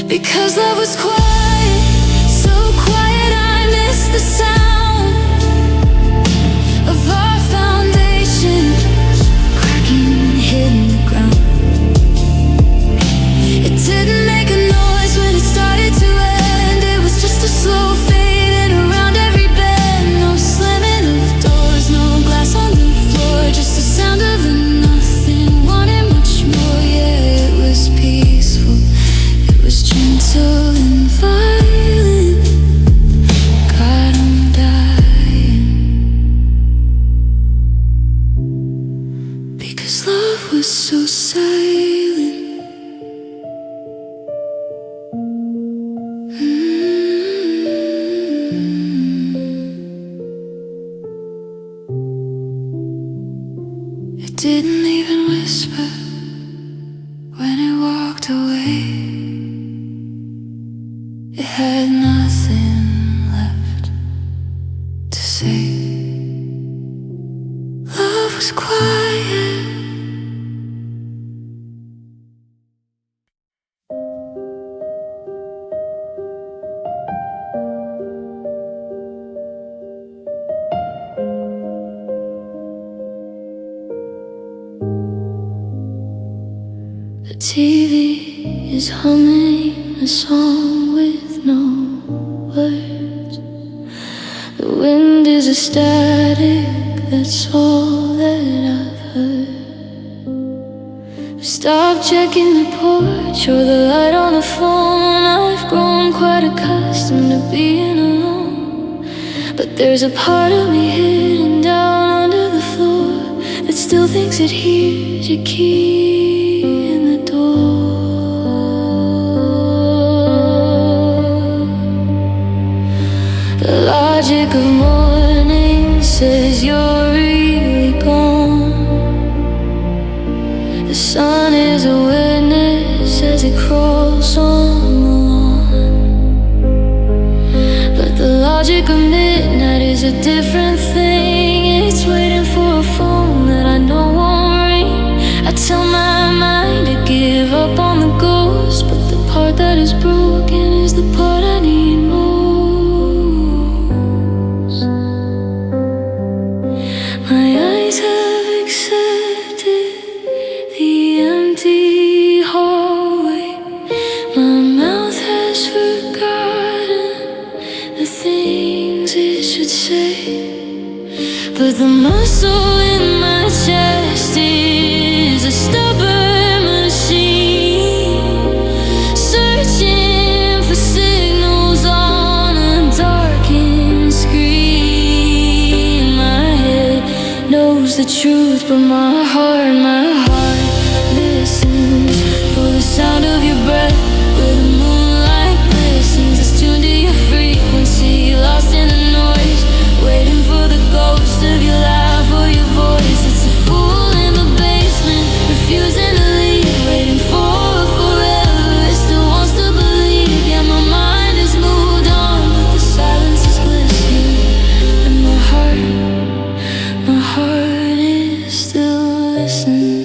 Because love was quiet, so quiet I missed the sound of our foundation cracking, hitting the ground. It didn't make a noise when it started to end. It was just a slow fading around every bend. No slamming of doors, no glass on the floor, just the sound of the nothing, wanting much more. Yeah, it was peaceful, it was gentle and violent. God, I'm dying, because love was so silent. It didn't even whisper when it walked away. It had nothing left to say. Love was quiet, TV is humming a song with no words. The wind is a static, that's all that I've heard. Stop checking the porch or the light on the phone. I've grown quite accustomed to being alone, but there's a part of me hidden down under the floor that still thinks it hears your key in the door. The logic of morning says you're really gone. The sun is a witness as it crawls on the lawn. But the logic of midnight is a different thing. It's waiting for a phone that I know won't ring. I tell my mind to give up on the ghost, but the part that is broken is the part I need most. My eyes have accepted the empty hallway. My mouth has forgotten the things it should say, but the muscle in my chest is a stubborn machine, searching for signals on a darkened screen. My head knows the truth, but my heart listens for the sound of your breath. Where the moonlight glistens, it's tuned to your frequency, lost in the noise, waiting for the ghost of your laugh or your voice. It's a fool in the basement, refusing to leave, waiting for forever. It still wants to believe. Yeah, my mind has moved on, but the silence is glistening, and my heart is still listening.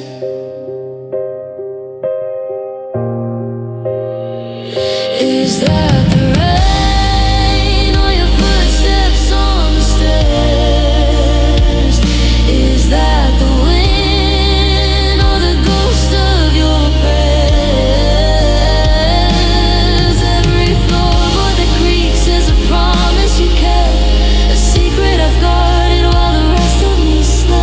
Is that the rain or your footsteps on the stairs? Is that the wind or the ghost of your prayers? Every floorboard that creaks is a promise you kept, a secret I've guarded while the rest of me slept.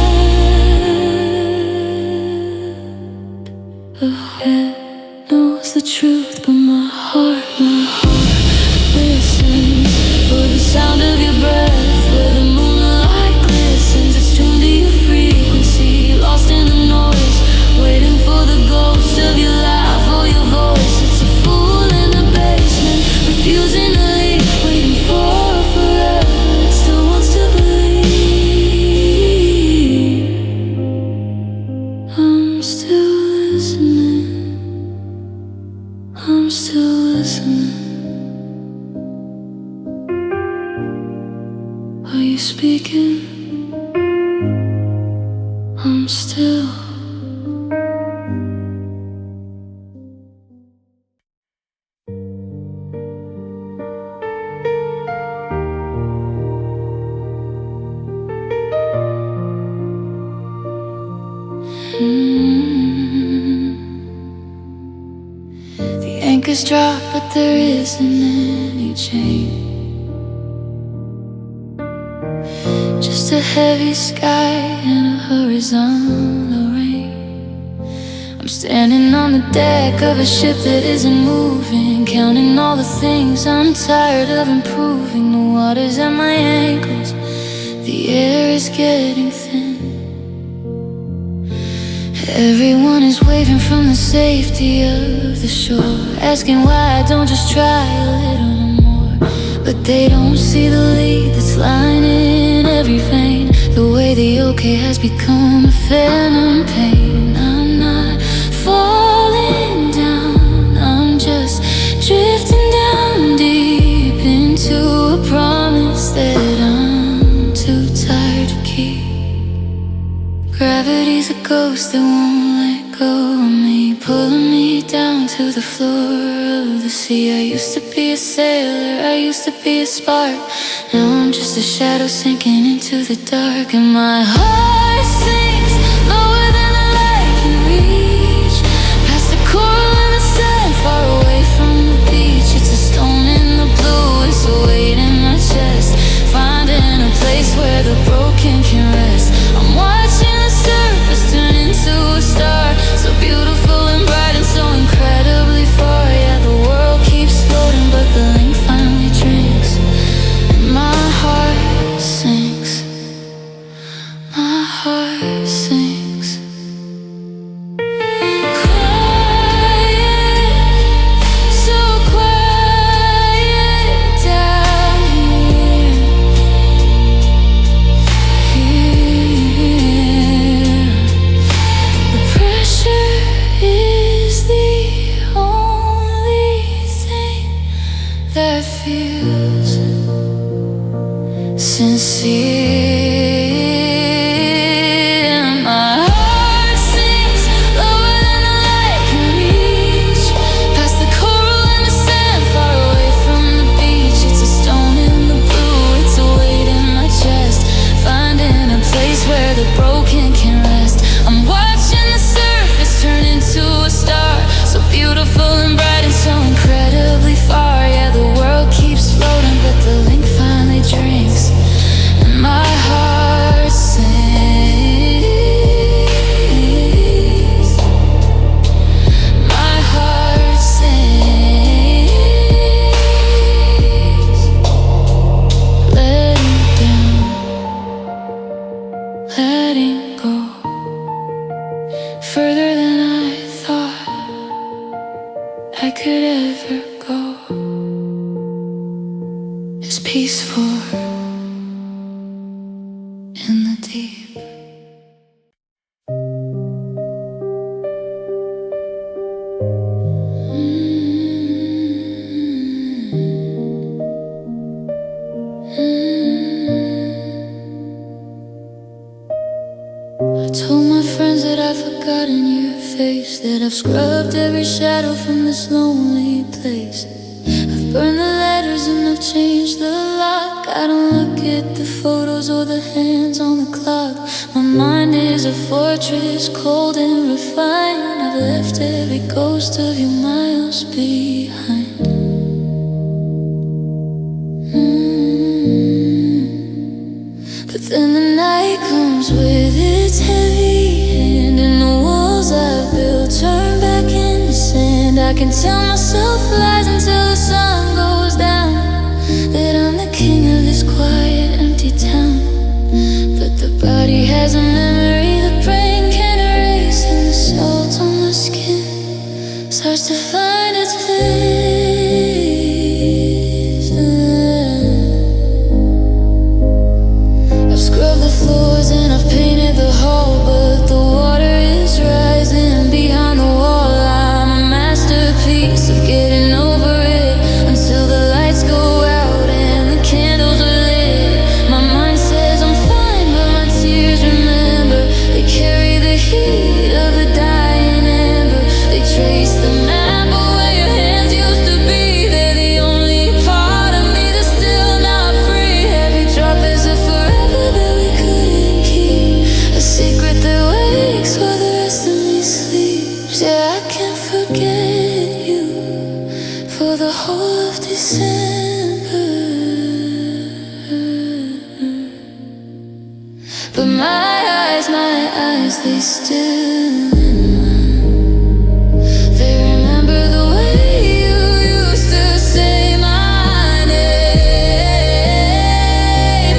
The head knows the truth, but my heart listens for the sound of your breath. Where the moonlight glistens, it's tuned to your frequency, lost in the noise, waiting for the ghost of your laugh or your voice. It's a fool in the basement, refusing to leave, waiting for forever. It still wants to believe. I'm still listening. I'm still listening. Are you speaking? I'm still. The anchor's dropped, but there isn't any change. Just a heavy sky and a horizontal rain. I'm standing on the deck of a ship that isn't moving, counting all the things I'm tired of improving. The water's at my ankles, the air is getting thin. Everyone is waving from the safety of the shore, asking why I don't just try a little more. But they don't see the lead that's lining every vein, the way the okay has become a phantom pain. I'm not falling down, I'm just drifting down deep into a promise that I'm too tired to keep. Gravity's a ghost that won't let go of me, pulling me down to the floor of the sea. I used to be a sailor, I used to be a spark. Now I'm just a shadow sinking into the dark, and my heart sinks lower than the light can reach, past the core see. And my heart sinks lower than the light can reach, past the coral and the sand, far away from the beach. It's a stone in the blue, it's a weight in my chest, finding a place where the broken can rest. I'm watching the surface turn into a star, so beautiful and bright and so incredibly far. Yeah, the world keeps floating, but the link finally drinks, and my heart sings. My heart sings. Letting down, letting go, further than I thought I could ever go. It's peaceful in the deep. I told my friends that I've forgotten your face, that I've scrubbed every shadow from this lonely place. I've burned the letters and I've changed the lock. I don't look at the photos or the hands on the clock. My mind is a fortress, cold and refined. I've left every ghost of you miles behind. But then the night comes with its heavy hand, and the walls I've built turn back into sand. I can tell myself lies until the sun goes down, that I'm the king of this quiet, empty town. But the body has a memory the brain can't erase, and the salt on my skin starts to find its place. I've scrubbed the floors and I've painted the hall, but the water is rising behind the wall. I'm a masterpiece of getting over it until the lights go out and the candles are lit. My mind says I'm fine, but my tears remember. They carry the heat of a dying ember. They trace the map of where your hands used to be. They're the only part of me that's still not free. Every drop is a forever that we couldn't keep, a secret that wakes while the rest of me sleeps. Yeah, I can't forget you for the whole of December, but my eyes, they still, they remember the way you used to say my name.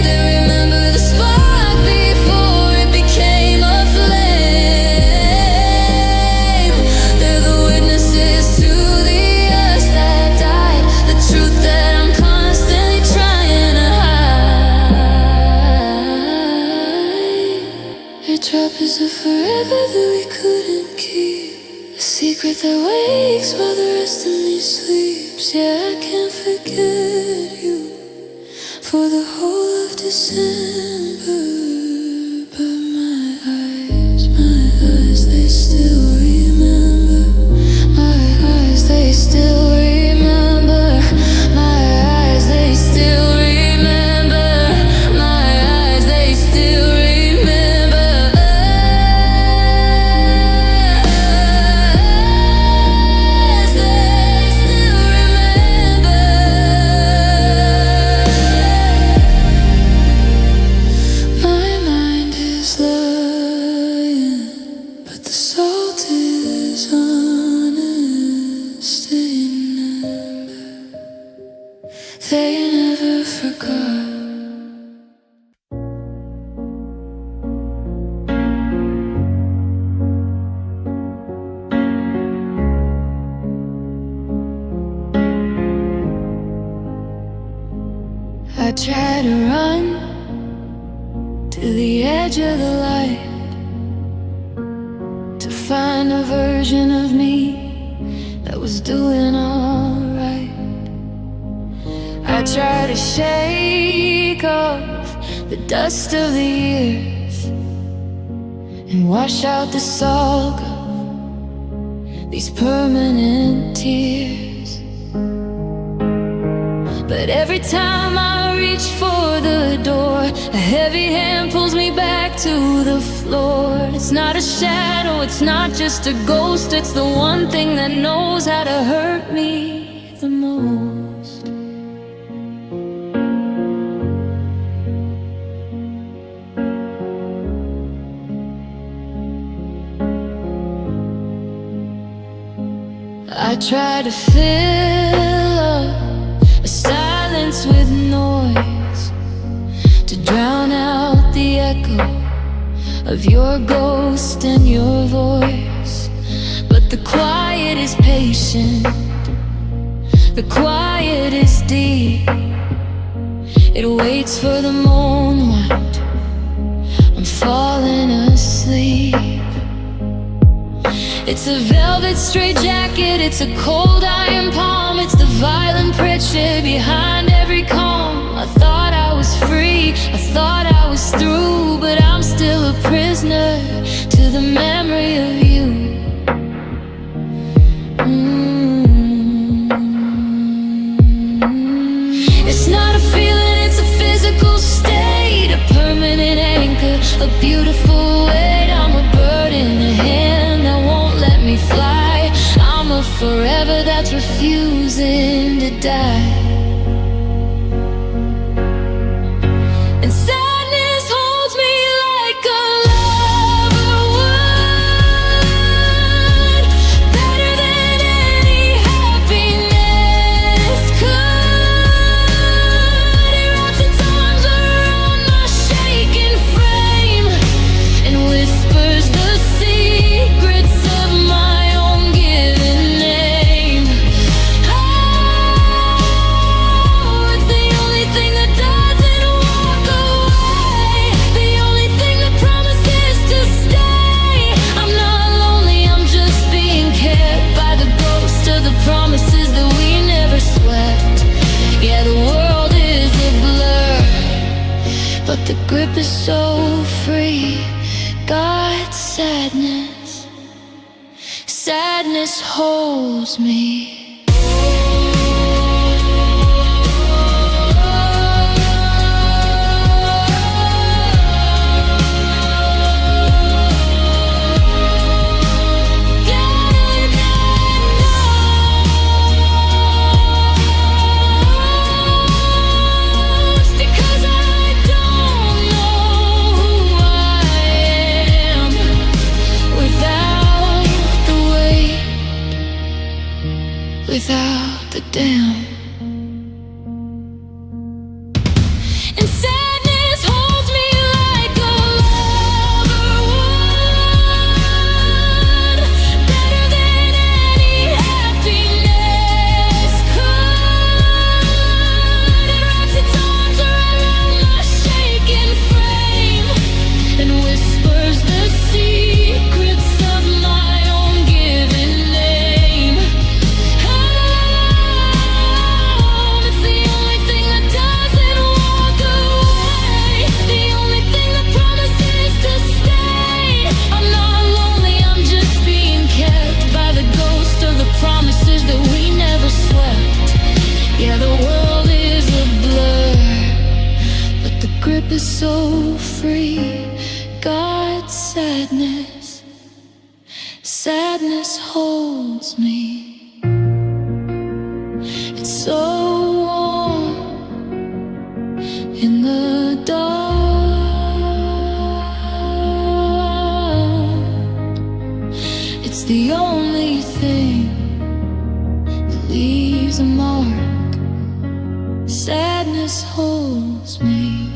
They remember the spark before it became a flame. They're the witnesses to the us that died, the truth that I'm constantly trying to hide. Your drop is a forever that we couldn't keep, a secret that wakes while the rest of me sleeps. Yeah, I can't forget you for the whole of December, but my eyes, they still remember. My eyes, they still remember. My eyes, they still remember. My eyes, they still remember. They never forgot. I try to run to the edge of the light, to find a version of me that was doing alright. I try to shake off the dust of the years and wash out the salt of these permanent tears. But every time I reach for the door, a heavy hand pulls me back to the floor. It's not a shadow, it's not just a ghost, it's the one thing that knows how to hurt me the most. I try to fill up a silence with noise to drown out the echo of your ghost and your voice. But the quiet is patient, the quiet is deep. It waits for the moonlight, I'm falling asleep. It's a velvet straitjacket, it's a cold iron palm, it's the violent pressure behind every calm. I thought I was free, I thought I was through, but I'm still a prisoner to the memory of you. It's not a feeling, it's a physical state, a permanent anchor, a beautiful weight. I'm a bird in a hand that won't let me fly. I'm a forever that's refusing to die. And sadness holds me like a lover would, better than any happiness could. It wraps its arms around my shaking frame and whispers the secrets of my own given name. Oh, it's the only thing that doesn't walk away, the only thing that promises to stay. I'm not lonely, I'm just being kept by the ghost of the promises that we never swept. Yeah, the world is a blur, but the grip is so free. God's sadness, sadness holds me. Because I don't know who I am without the weight, without the damn. And sadness holds me like a lover would, better than any happiness could. It wraps its arms around my shaking frame and whispers the secrets of my own given name. Oh, it's the only thing that doesn't walk away, the only thing that promises to stay. I'm not lonely, I'm just being kept by the ghost of the promises that we never swept. Yeah, the world is a blur, but the grip is so free. God's sadness, sadness holds me. It's so warm in the dark. It's the only thing that leaves a mark. Sadness holds me.